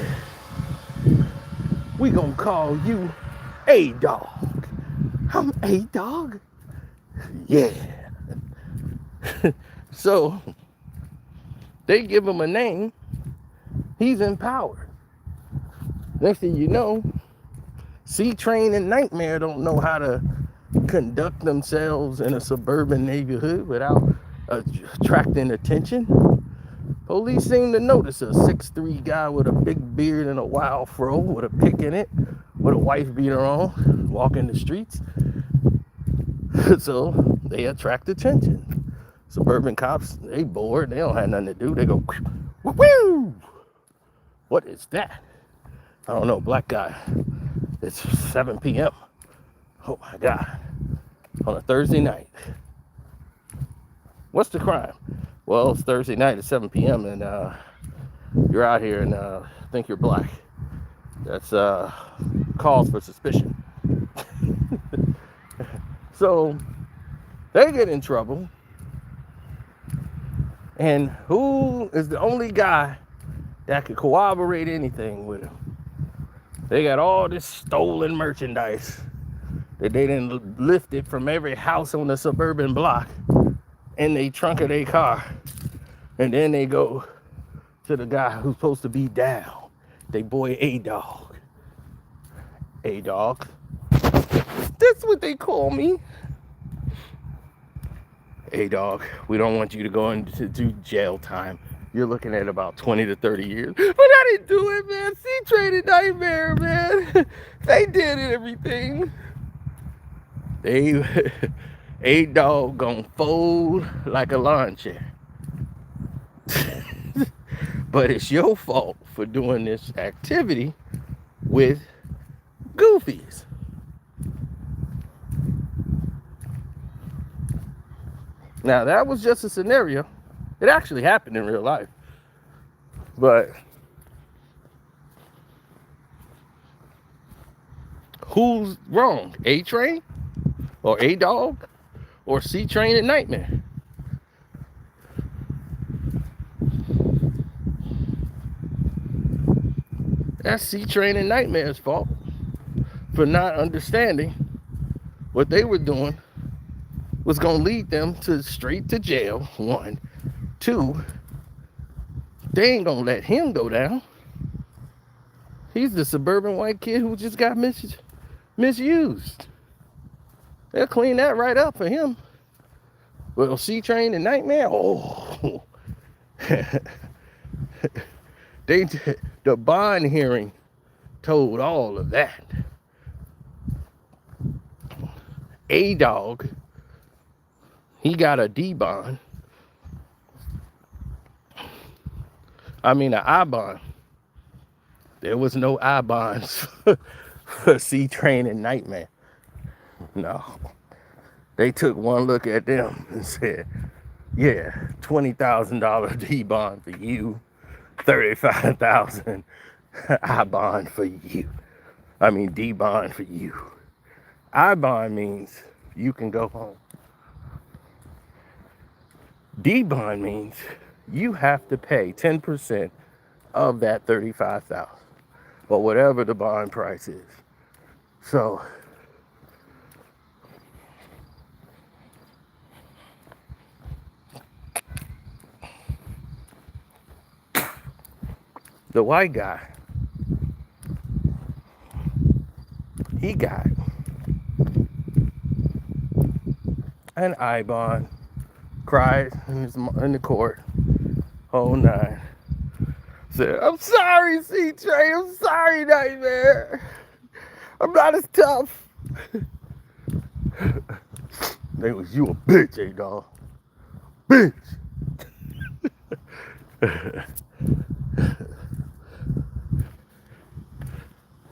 We gonna call you A-Dog. I'm A-Dog? Yeah. So, they give him a name. He's empowered. Next thing you know, C-Train and Nightmare don't know how to conduct themselves in a suburban neighborhood without attracting attention. Police seem to notice a 6'3" guy with a big beard and a wild fro with a pick in it, with a wife beater on, walking the streets. So they attract attention. Suburban cops, they bored, they don't have nothing to do. They go, woo! What is that? I don't know, black guy. It's 7 p.m. Oh my God. On a Thursday night. What's the crime? Well, it's Thursday night at 7 p.m. and you're out here and think you're black. That's cause for suspicion. So they get in trouble. And who is the only guy that could corroborate anything with him? They got all this stolen merchandise that they didn't lift it from every house on the suburban block in the trunk of their car. And then they go to the guy who's supposed to be down. They boy A-Dog. A-Dog. That's what they call me. A-Dog, we don't want you to go into jail time. You're looking at about 20 to 30 years. But I didn't do it, man. C-Train nightmare, man. They did everything. A-Dog gonna fold like a lawn chair. But it's your fault for doing this activity with goofies. Now, that was just a scenario. It actually happened in real life. But who's wrong? A-Train? Or A-Dog? Or C-Train and Nightmare? That's C-Train and Nightmare's fault for not understanding what they were doing was going to lead them to straight to jail, 1. 2, they ain't going to let him go down. He's the suburban white kid who just got misused. They'll clean that right up for him. Well, C-Train and Nightmare, oh. The bond hearing told all of that. A-Dog, he got a D-bond. I mean, an I-bond. There was no I-bonds for C-Train and Nightmare. No. They took one look at them and said, yeah, $20,000 D-bond for you, $35,000 I-bond for you. I mean, D-bond for you. I-bond means you can go home. D-bond means you have to pay 10% of that $35,000 or whatever the bond price is. So the white guy, he got an I-bond, cried in the court, whole 9. Said, I'm sorry, C-Train, I'm sorry, Nightmare. I'm not as tough. They was, you a bitch, A-Dog. Bitch.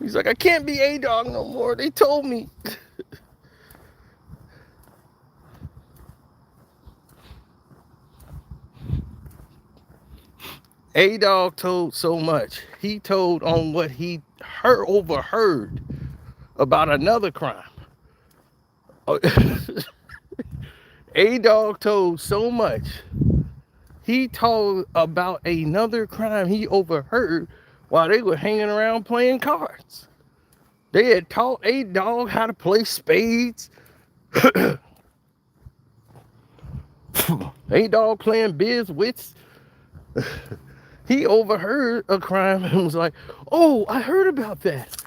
He's like, I can't be A-Dog no more. They told me. A-Dog told so much. He told on what he overheard about another crime. A-Dog told so much. He told about another crime he overheard while they were hanging around playing cards. They had taught A-Dog how to play spades. A-Dog playing biz wits. He overheard a crime and was like, oh, I heard about that.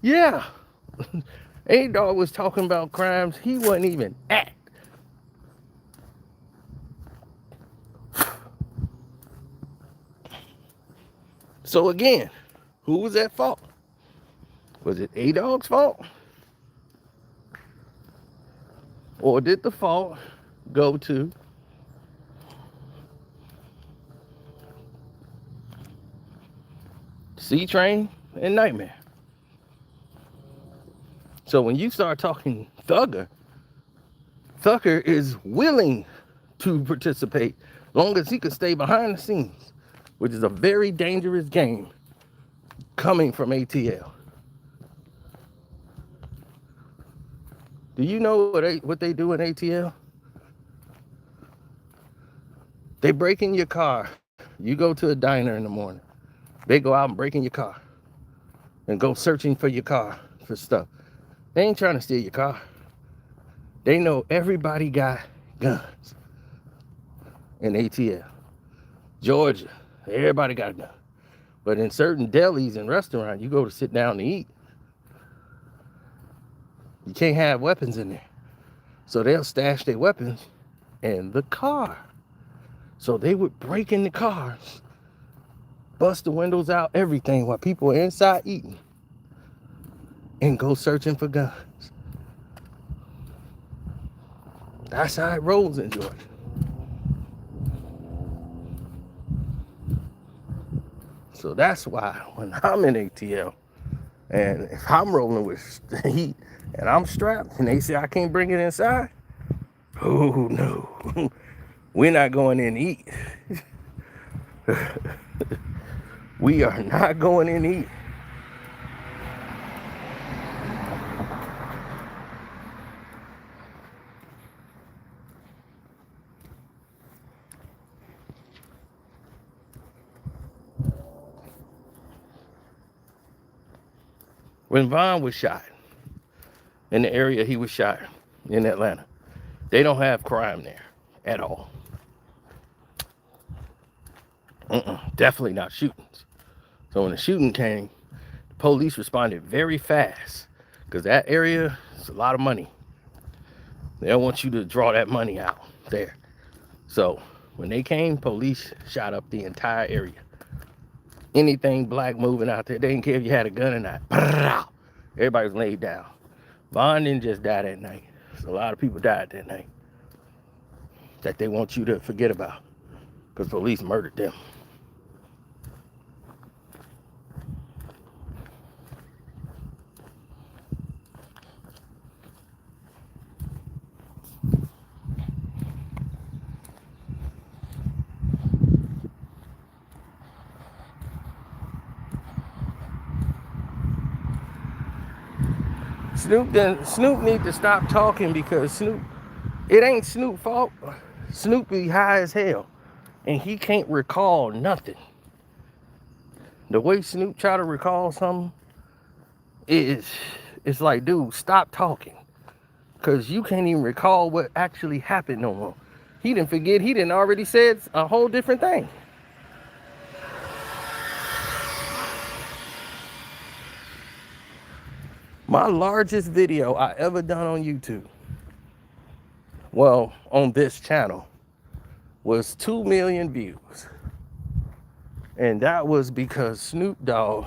Yeah. A-Dog was talking about crimes he wasn't even at. So again, who was at fault? Was it A-Dog's fault? Or did the fault go to C-Train and Nightmare? So when you start talking Thugger is willing to participate, long as he could stay behind the scenes, which is a very dangerous game coming from ATL. Do you know what they do in ATL? They break in your car. You go to a diner in the morning. They go out and break in your car and go searching for your car for stuff. They ain't trying to steal your car. They know everybody got guns in ATL. Georgia, everybody got a gun. But in certain delis and restaurants, you go to sit down to eat, you can't have weapons in there. So they'll stash their weapons in the car. So they would break in the cars, bust the windows out, everything, while people are inside eating, and go searching for guns. That's how it rolls in Georgia. So that's why when I'm in ATL, and if I'm rolling with heat and I'm strapped and they say I can't bring it inside, oh no, we're not going in to eat. We are not going in to eat. When Vaughn was shot, in the area he was shot in Atlanta, they don't have crime there at all. Definitely not shootings. So when the shooting came, the police responded very fast because that area is a lot of money. They don't want you to draw that money out there. So when they came, police shot up the entire area. Anything black moving out there, they didn't care if you had a gun or not. Everybody was laid down. Vaughn didn't just die that night. So a lot of people died that night that they want you to forget about because police murdered them. Snoop need to stop talking because it ain't Snoop's fault. Snoop be high as hell and he can't recall nothing. The way Snoop try to recall something it's like, dude, stop talking. Cause you can't even recall what actually happened no more. He didn't forget, he didn't already said a whole different thing. My largest video I ever done on YouTube, well, on this channel, was 2 million views. And that was because Snoop Dogg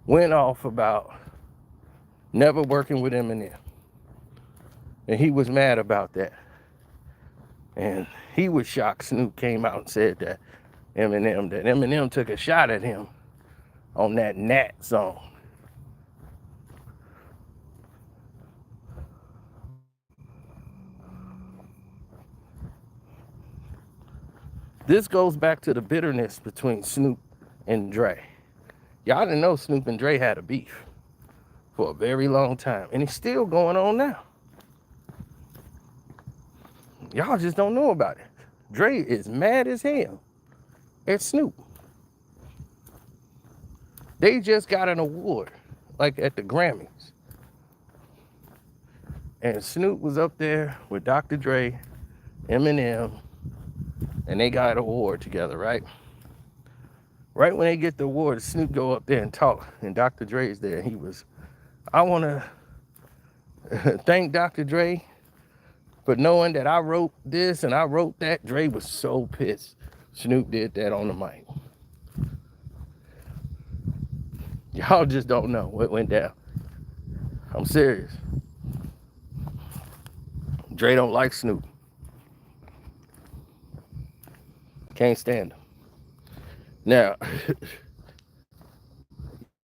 went off about never working with Eminem. And he was mad about that. And he was shocked Snoop came out and said that Eminem took a shot at him on that Nat song. This goes back to the bitterness between Snoop and Dre. Y'all didn't know Snoop and Dre had a beef for a very long time. And it's still going on now. Y'all just don't know about it. Dre is mad as hell at Snoop. They just got an award, like at the Grammys. And Snoop was up there with Dr. Dre, Eminem, and they got an award together, right? Right when they get the award, Snoop go up there and talk, and Dr. Dre's there. He was, I want to thank Dr. Dre for knowing that I wrote this and I wrote that. Dre was so pissed Snoop did that on the mic. Y'all just don't know what went down. I'm serious. Dre don't like Snoop. Can't stand him. Now,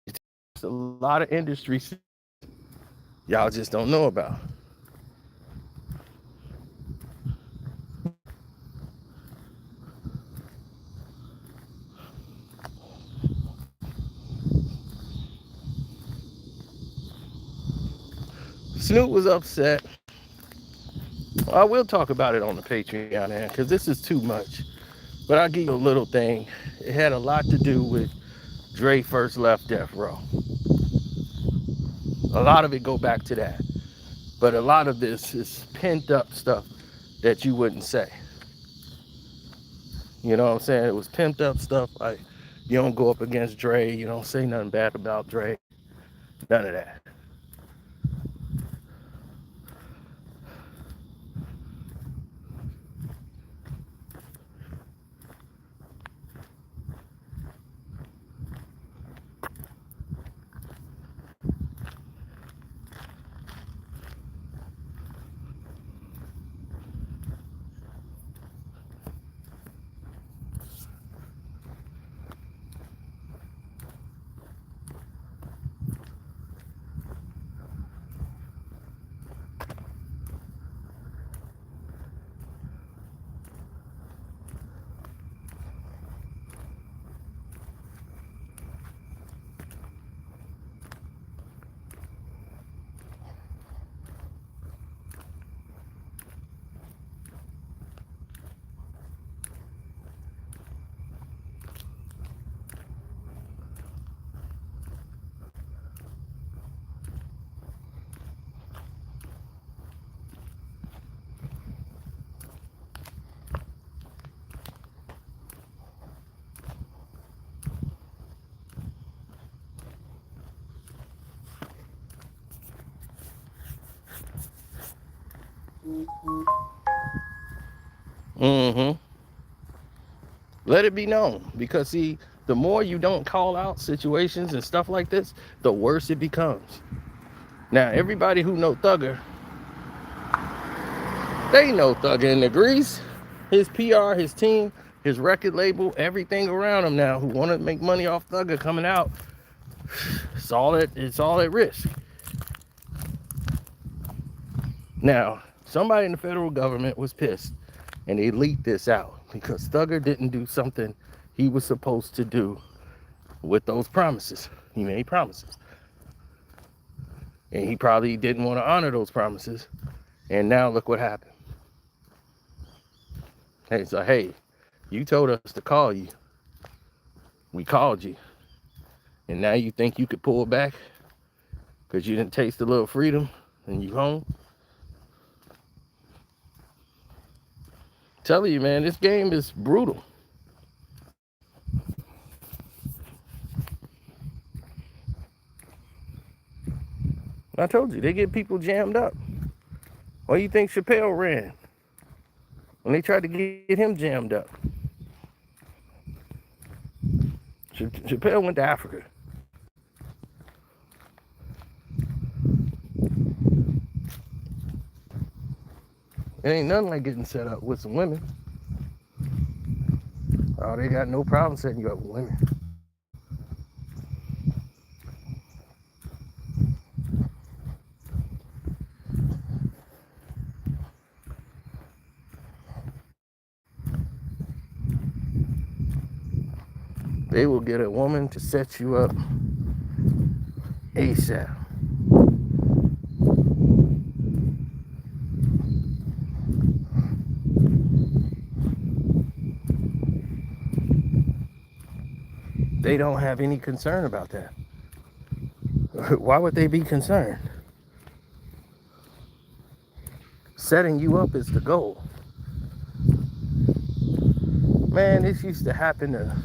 it's a lot of industries y'all just don't know about. Snoop was upset. I will talk about it on the Patreon, man, because this is too much. But I'll give you a little thing. It had a lot to do with Dre first left Death Row. A lot of it go back to that. But a lot of this is pent up stuff that you wouldn't say. You know what I'm saying? It was pent up stuff. Like, you don't go up against Dre. You don't say nothing bad about Dre. None of that. Mm-hmm. Let it be known, because see, the more you don't call out situations and stuff like this, the worse it becomes. Now, everybody who know Thugger, they know Thugger in the grease. His PR, his team, his record label, everything around him now who want to make money off Thugger coming out, it's all at risk. Now, somebody in the federal government was pissed and they leaked this out because Thugger didn't do something he was supposed to do with those promises. He made promises. And he probably didn't want to honor those promises. And now look what happened. Hey, so hey, you told us to call you. We called you. And now you think you could pull back because you didn't taste a little freedom and you home? Telling you, man, this game is brutal. I told you, they get people jammed up. Why do you think Chappelle ran when they tried to get him jammed up? Chappelle went to Africa. It ain't nothing like getting set up with some women. Oh, they got no problem setting you up with women. They will get a woman to set you up ASAP. They don't have any concern about that. Why would they be concerned? Setting you up is the goal. Man, this used to happen to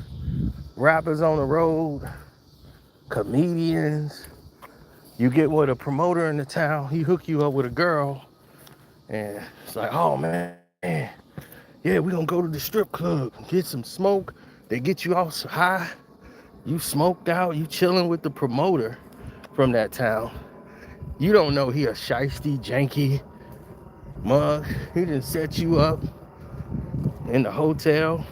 rappers on the road, comedians. You get with a promoter in the town, he hook you up with a girl, and it's like, oh man, yeah, we're gonna go to the strip club, get some smoke. They get you all so high, you smoked out, you chilling with the promoter from that town. You don't know he a shiesty, janky mug. He done set you up in the hotel.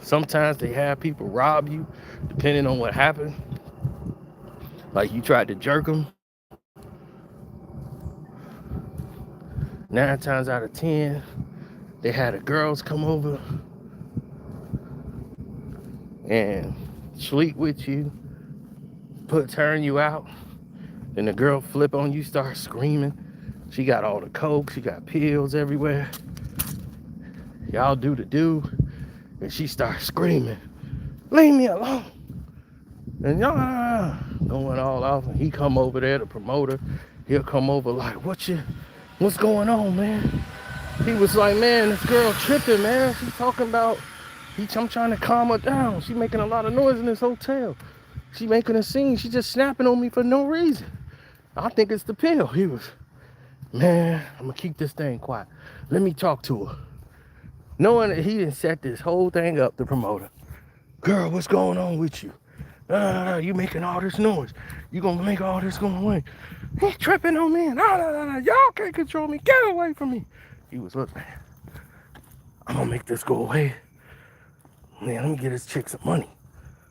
Sometimes they have people rob you, depending on what happened. Like you tried to jerk them. 9 times out of 10, they had the girls come over and sleep with you, turn you out, Then the girl flip on you, start screaming. She got all the coke, she got pills everywhere. Y'all do the do, and she starts screaming, leave me alone. And y'all going all off, and he come over there, the promoter, he'll come over like, what's going on, man? He was like, man, this girl tripping, man. She's talking about, I'm trying to calm her down. She making a lot of noise in this hotel. She making a scene. She just snapping on me for no reason. I think it's the pill. He was, man, I'm gonna keep this thing quiet. Let me talk to her. Knowing that he didn't set this whole thing up, the promoter. Girl, what's going on with you? You making all this noise. You gonna make all this go away. He's tripping on me. Y'all can't control me. Get away from me. He was, look, man, I'm gonna make this go away. Man, let me get this chick some money.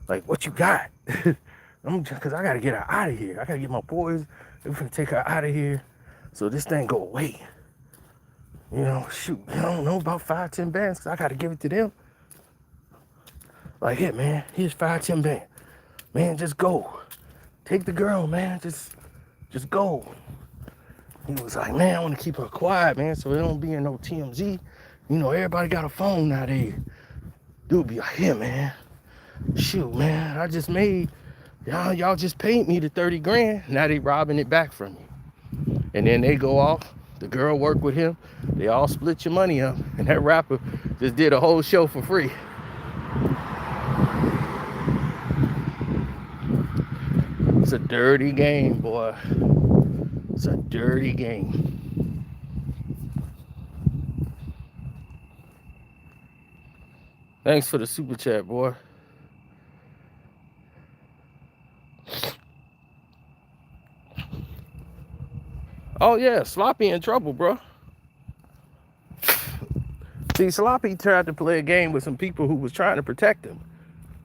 Like, what you got? Cause I gotta get her out of here. I gotta get my boys. We're gonna take her out of here so this thing go away. You know, shoot, I don't know, about 5-10 bands, cause I gotta give it to them. Like, here, man, here's 5-10 bands. Man, just go. Take the girl, man. Just go. He was like, man, I want to keep her quiet, man, so it don't be in no TMZ. You know, everybody got a phone nowadays. Dude be like, here, man. Shoot, man, I just made, y'all just paid me the 30 grand. Now they robbing it back from you. And then they go off. The girl work with him. They all split your money up. And that rapper just did a whole show for free. It's a dirty game, boy. It's a dirty game. Thanks for the super chat, boy. Oh yeah, Sloppy in trouble, bro. See, Sloppy tried to play a game with some people who was trying to protect him.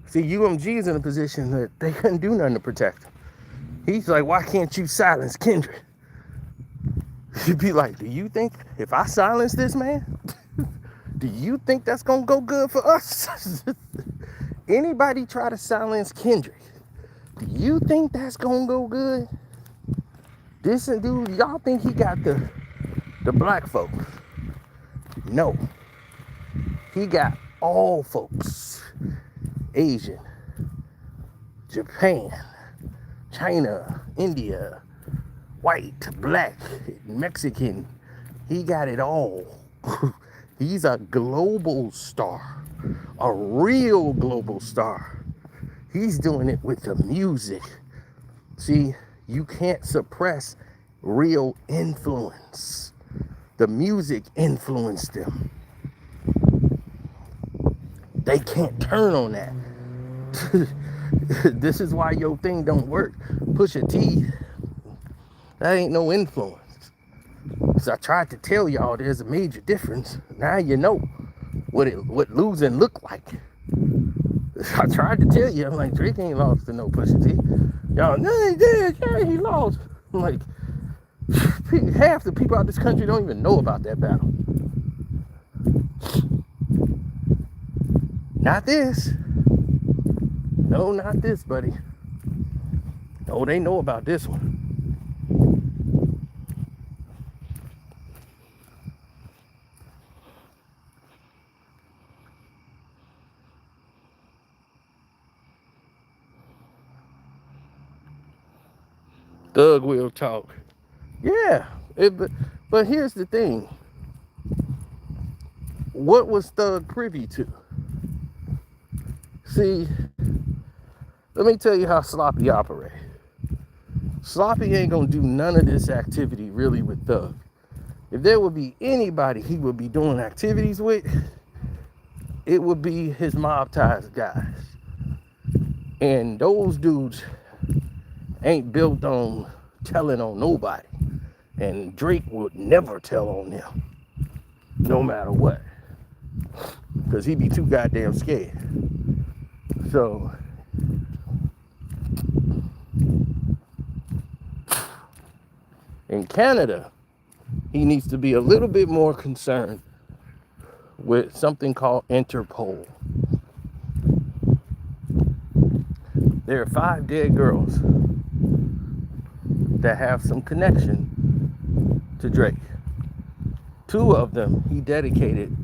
See, UMG's in a position that they couldn't do nothing to protect him. He's like, why can't you silence Kendrick? He'd be like, do you think if I silence this man, do you think that's gonna go good for us? Anybody try to silence Kendrick, do you think that's gonna go good? This dude, y'all think he got the black folks? No. He got all folks. Asian, Japan, China, India, white, black, Mexican. He got it all. He's a global star, a real global star. He's doing it with the music. See, you can't suppress real influence. The music influenced them. They can't turn on that. This is why your thing don't work. Pusha T, that ain't no influence. So I tried to tell y'all there's a major difference. Now you know what losing look like. I tried to tell you, I'm like, Drake ain't lost to no Pusha T. Y'all, no, he did, yeah, he lost. I'm like, half the people out this country don't even know about that battle. Not this. No, not this, buddy. No, they know about this one. Thug will talk. Yeah, but here's the thing. What was Thug privy to? See, let me tell you how Sloppy operates. Sloppy ain't gonna do none of this activity really with Thug. If there would be anybody he would be doing activities with, it would be his mob ties guys. And those dudes ain't built on telling on nobody. And Drake would never tell on them, no matter what. Because he'd be too goddamn scared. So, in Canada, he needs to be a little bit more concerned with something called Interpol. There are 5 dead girls that have some connection to Drake. 2 of them he dedicated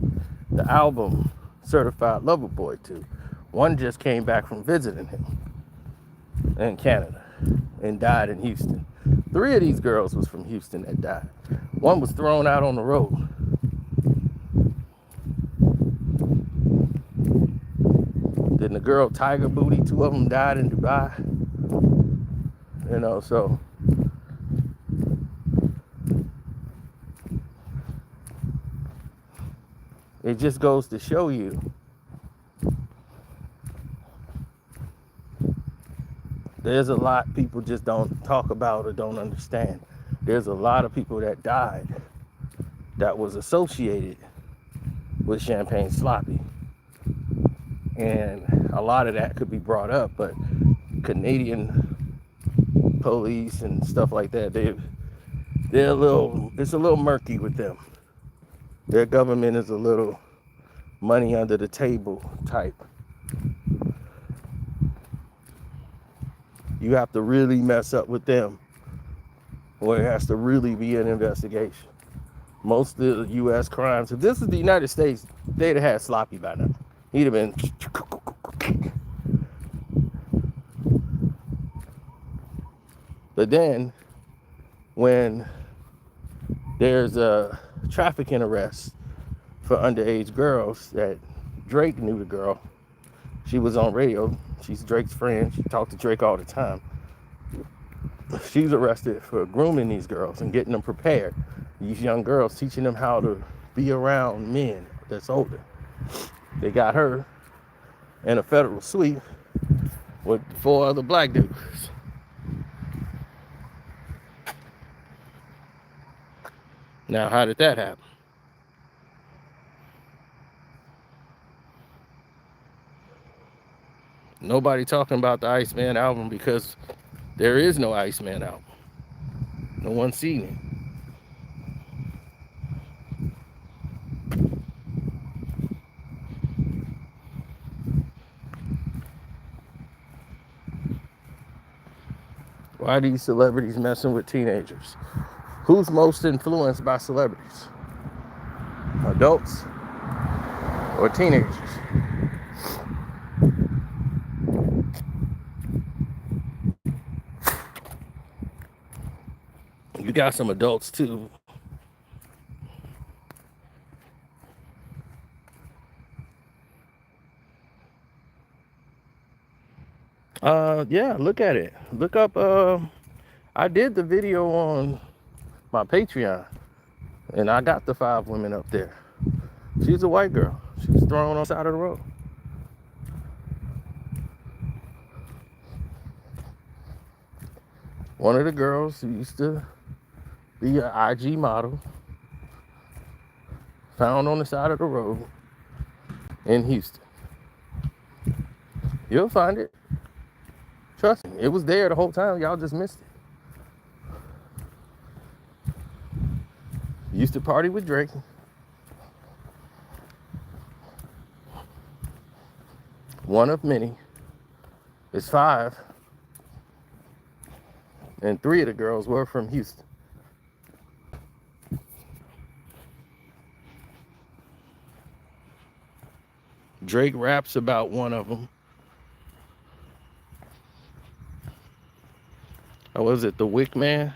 the album Certified Lover Boy to. One just came back from visiting him in Canada and died in Houston. 3 of these girls was from Houston that died. One was thrown out on the road. Then the girl Tiger Booty, 2 of them died in Dubai. You know, so it just goes to show you there's a lot people just don't talk about or don't understand. There's a lot of people that died that was associated with Champagne Sloppy. And a lot of that could be brought up, but Canadian police and stuff like that, they're a little, it's a little murky with them. Their government is a little money under the table type. You have to really mess up with them, or it has to really be an investigation. Most of the U.S. crimes, if this is the United States, they'd have had Sloppy by now. He'd have been. But then, when there's a trafficking arrest for underage girls that Drake knew the girl, she was on radio. She's Drake's friend. She talked to Drake all the time. She's arrested for grooming these girls and getting them prepared. These young girls, teaching them how to be around men that's older. They got her in a federal sweep with 4 other black dudes. Now, how did that happen? Nobody talking about the Iceman album because there is no Iceman album. No one's seen it. Why are these celebrities messing with teenagers? Who's most influenced by celebrities? Adults or teenagers? You got some adults too. Yeah, look at it. Look up, I did the video on my Patreon, and I got the 5 women up there. She's a white girl. She was thrown on the side of the road. One of the girls who used to be an IG model, found on the side of the road in Houston. You'll find it. Trust me, it was there the whole time. Y'all just missed it. Used to party with Drake. One of many. It's 5. And 3 of the girls were from Houston. Drake raps about one of them. Or was it the Wick Man?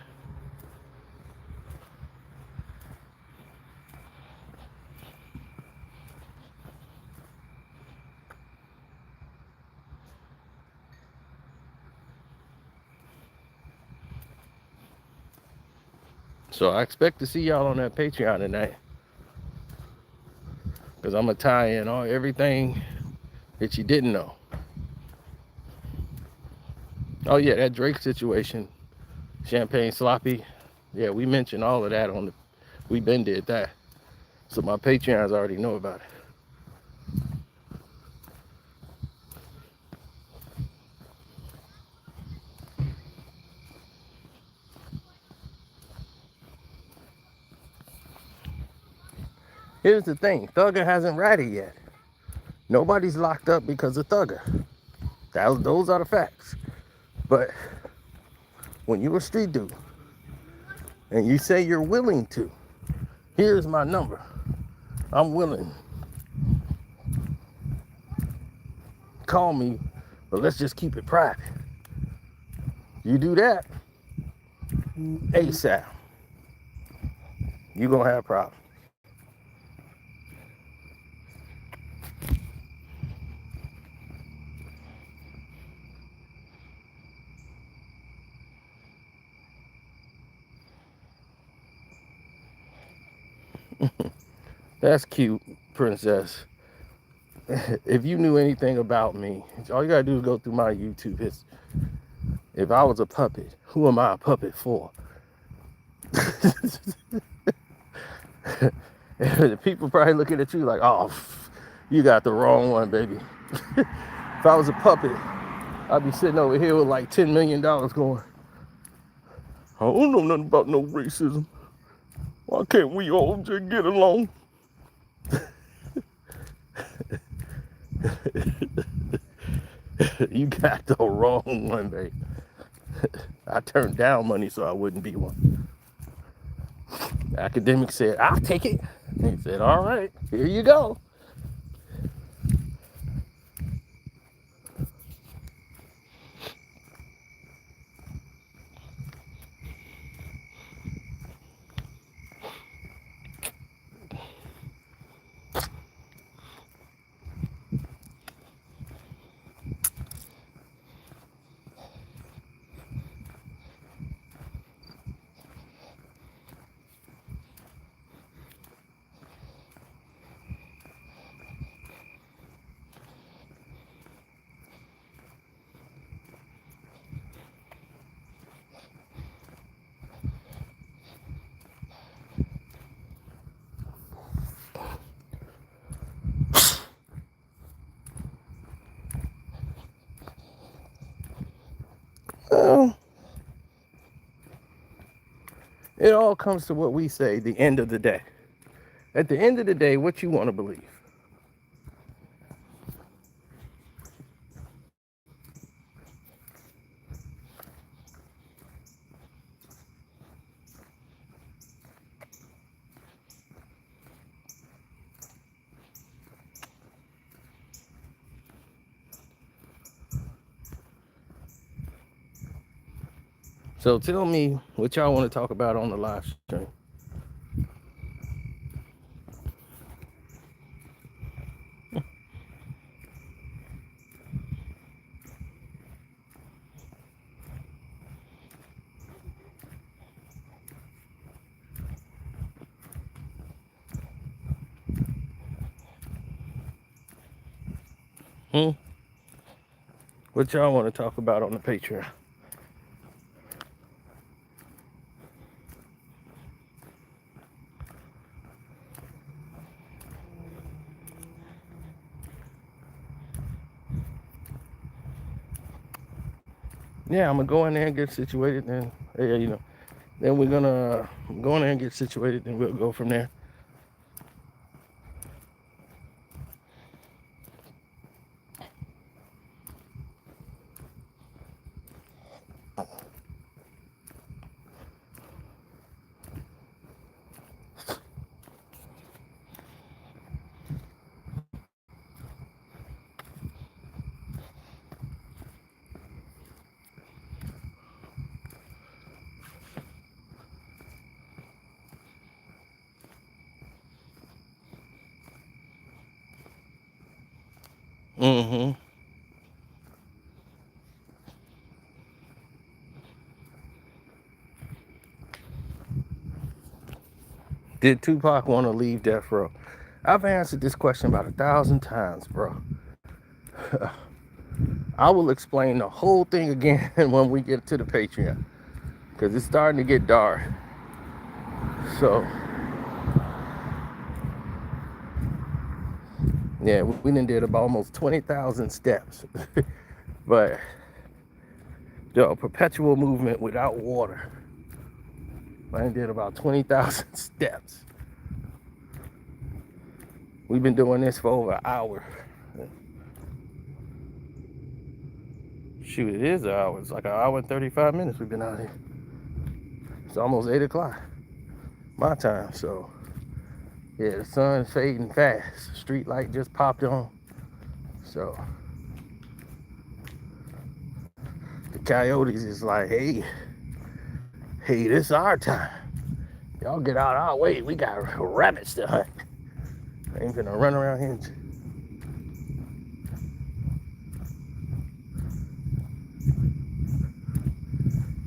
So I expect to see y'all on that Patreon tonight, because I'm going to tie in everything that you didn't know. Oh yeah, that Drake situation, Champagne Sloppy. Yeah, we mentioned all of that on the, we been did that. So my Patreons already know about it. Here's the thing, Thugger hasn't ratted yet. Nobody's locked up because of Thugger. Those are the facts. But when you're a street dude and you say you're willing to, here's my number. I'm willing. Call me, but let's just keep it private. You do that, ASAP, you're gonna have problems. That's cute, princess. If you knew anything about me, all you gotta do is go through my YouTube history. If I was a puppet, who am I a puppet for? People probably looking at you like, oh, you got the wrong one, baby. If I was a puppet, I'd be sitting over here with like $10 million going, I don't know nothing about no racism. Why can't we all just get along? You got the wrong one, baby. I turned down money so I wouldn't be one. The academic said, I'll take it. He said, all right, here you go. Well, it all comes to what we say, the end of the day. At the end of the day, what you want to believe. So tell me what y'all want to talk about on the live stream. What y'all want to talk about on the Patreon? Yeah, I'm gonna go in there and get situated, and then we're gonna go in there and get situated, and we'll go from there. Did Tupac want to leave death row? I've answered this question about 1,000 times, bro. I will explain the whole thing again when we get to the Patreon, because it's starting to get dark. So, yeah, we done did about almost 20,000 steps. But, perpetual movement without water. I did about 20,000 steps. We've been doing this for over an hour. Shoot, it is an hour. It's like an hour and 35 minutes we've been out here. It's almost 8 o'clock, my time, so yeah, the sun's fading fast. Street light just popped on, so the coyotes is like, hey, this is our time. Y'all get out our way. We got rabbits to hunt. I ain't gonna run around here.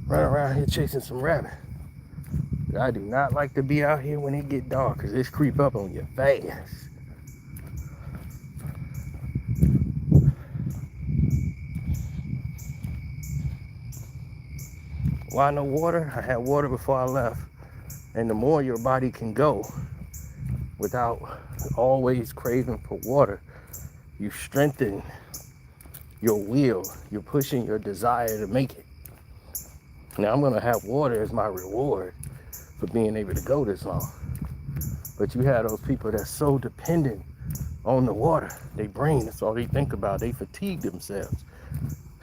Run around here chasing some rabbit. But I do not like to be out here when it get dark, because it's creep up on you fast. Why no water? I had water before I left. And the more your body can go without always craving for water, you strengthen your will. You're pushing your desire to make it. Now I'm gonna have water as my reward for being able to go this long. But you have those people that's so dependent on the water. They brain, that's all they think about. They fatigue themselves.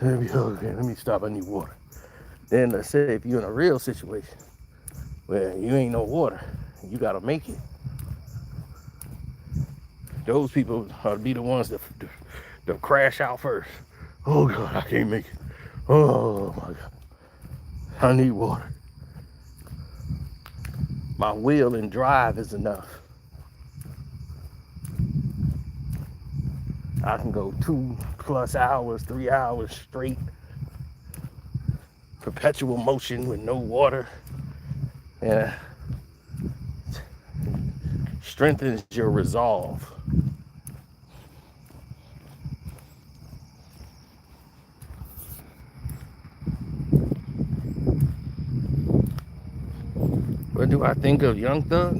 Let me stop, I need water. Then let's say if you're in a real situation where you ain't no water, you gotta make it. Those people are be the ones that crash out first. Oh God, I can't make it. Oh my God, I need water. My will and drive is enough. I can go 2+ hours, 3 hours straight, perpetual motion with no water. And strengthens your resolve. What do I think of Young Thug?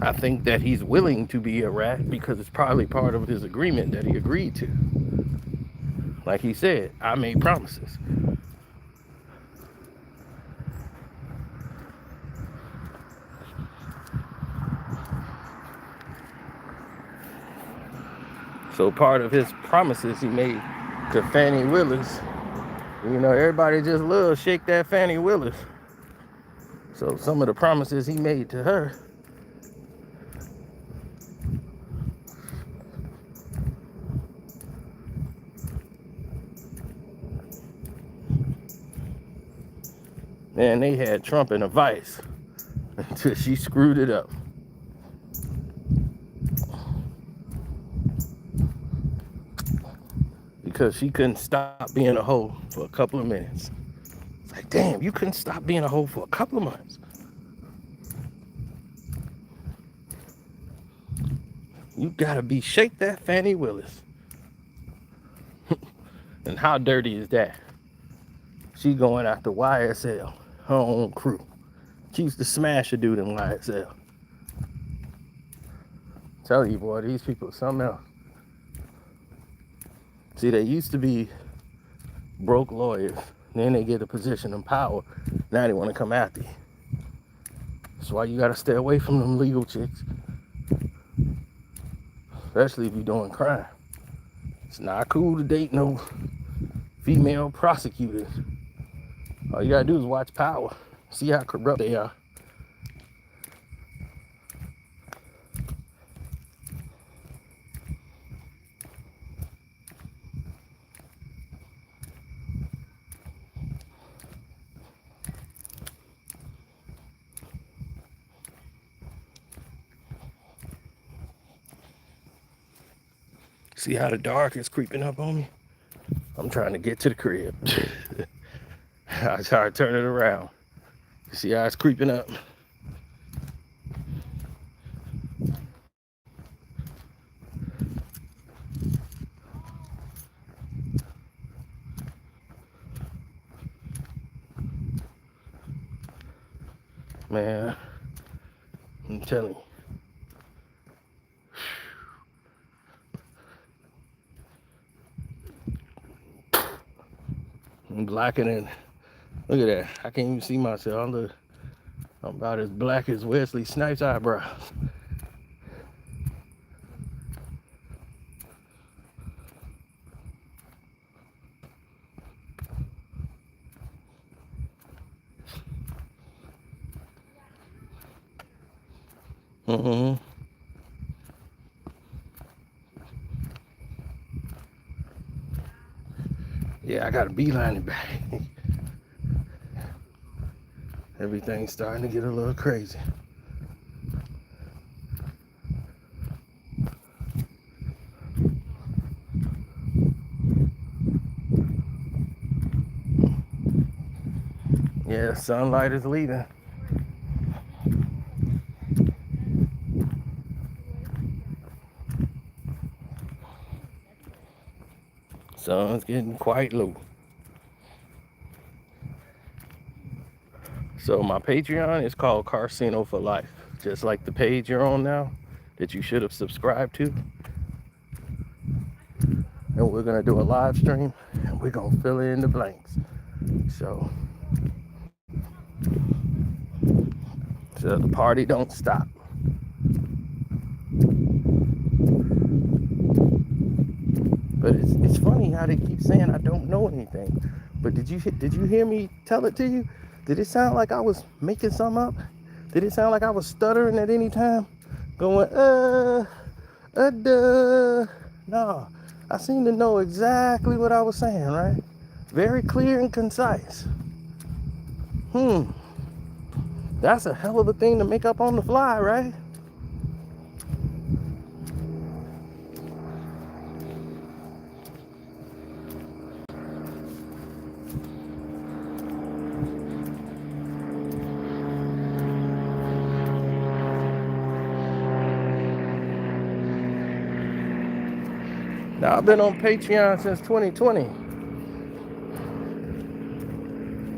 I think that he's willing to be a rat because it's probably part of his agreement that he agreed to. Like he said, I made promises. So part of his promises he made to Fannie Willis, you know, everybody just loves shake that Fannie Willis. So some of the promises he made to her, man, they had Trump in a vice until she screwed it up. Because she couldn't stop being a hoe for a couple of minutes. It's like, damn, you couldn't stop being a hoe for a couple of months. You gotta be shake that Fannie Willis. And how dirty is that? She going after YSL, her own crew. She used to smash a dude in YSL. Tell you, boy, these people are something else. See, they used to be broke lawyers. Then they get a position of power. Now they want to come after you. That's why you got to stay away from them legal chicks. Especially if you're doing crime. It's not cool to date no female prosecutors. All you got to do is watch Power. See how corrupt they are. See how the dark is creeping up on me? I'm trying to get to the crib. I try to turn it around. See how it's creeping up? Man, I'm telling you. I'm blackening. Look at that. I can't even see myself. I'm about as black as Wesley Snipes' eyebrows. Mm-hmm. Yeah, I got a beeline it back. Everything's starting to get a little crazy. Yeah, sunlight is leaving. Sun's getting quite low. So my Patreon is called Carcino for Life, just like the page you're on now that you should have subscribed to. And we're gonna do a live stream and we're gonna fill in the blanks. So the party don't stop. But it's funny how they keep saying I don't know anything. But did you hear me tell it to you? Did it sound like I was making something up? Did it sound like I was stuttering at any time? Going, duh. No, I seem to know exactly what I was saying, right? Very clear and concise. That's a hell of a thing to make up on the fly, right? Now, I've been on Patreon since 2020.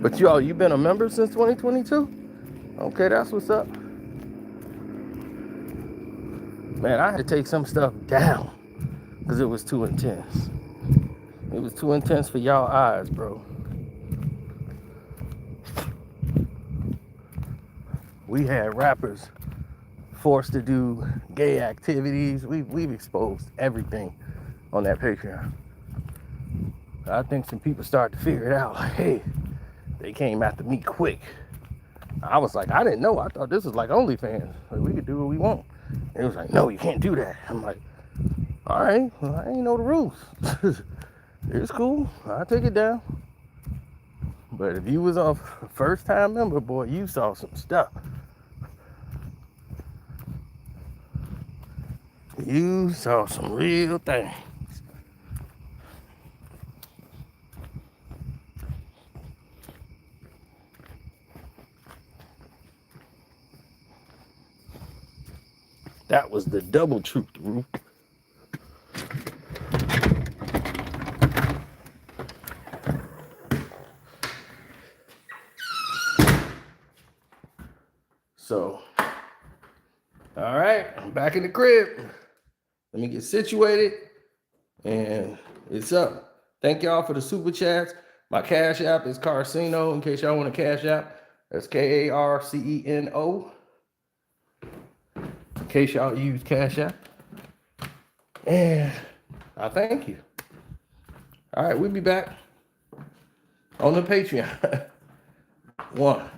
But you've been a member since 2022? Okay, that's what's up. Man, I had to take some stuff down because it was too intense. It was too intense for y'all eyes, bro. We had rappers forced to do gay activities. We've exposed everything on that Patreon. I think some people started to figure it out. Like, hey, they came after me quick. I was like, I didn't know. I thought this was like OnlyFans. Like, we could do what we want. And it was like, no, you can't do that. I'm like, all right, well, I ain't know the rules. It's cool. I'll take it down. But if you was a first-time member, boy, you saw some stuff. You saw some real things. That was the double truth, Roo. So, all right, I'm back in the crib. Let me get situated, and it's up. Thank y'all for the super chats. My Cash App is Carcino, in case y'all want a Cash App. That's Karceno. In case y'all use Cash App. And I thank you. All right, we'll be back on the Patreon. 1.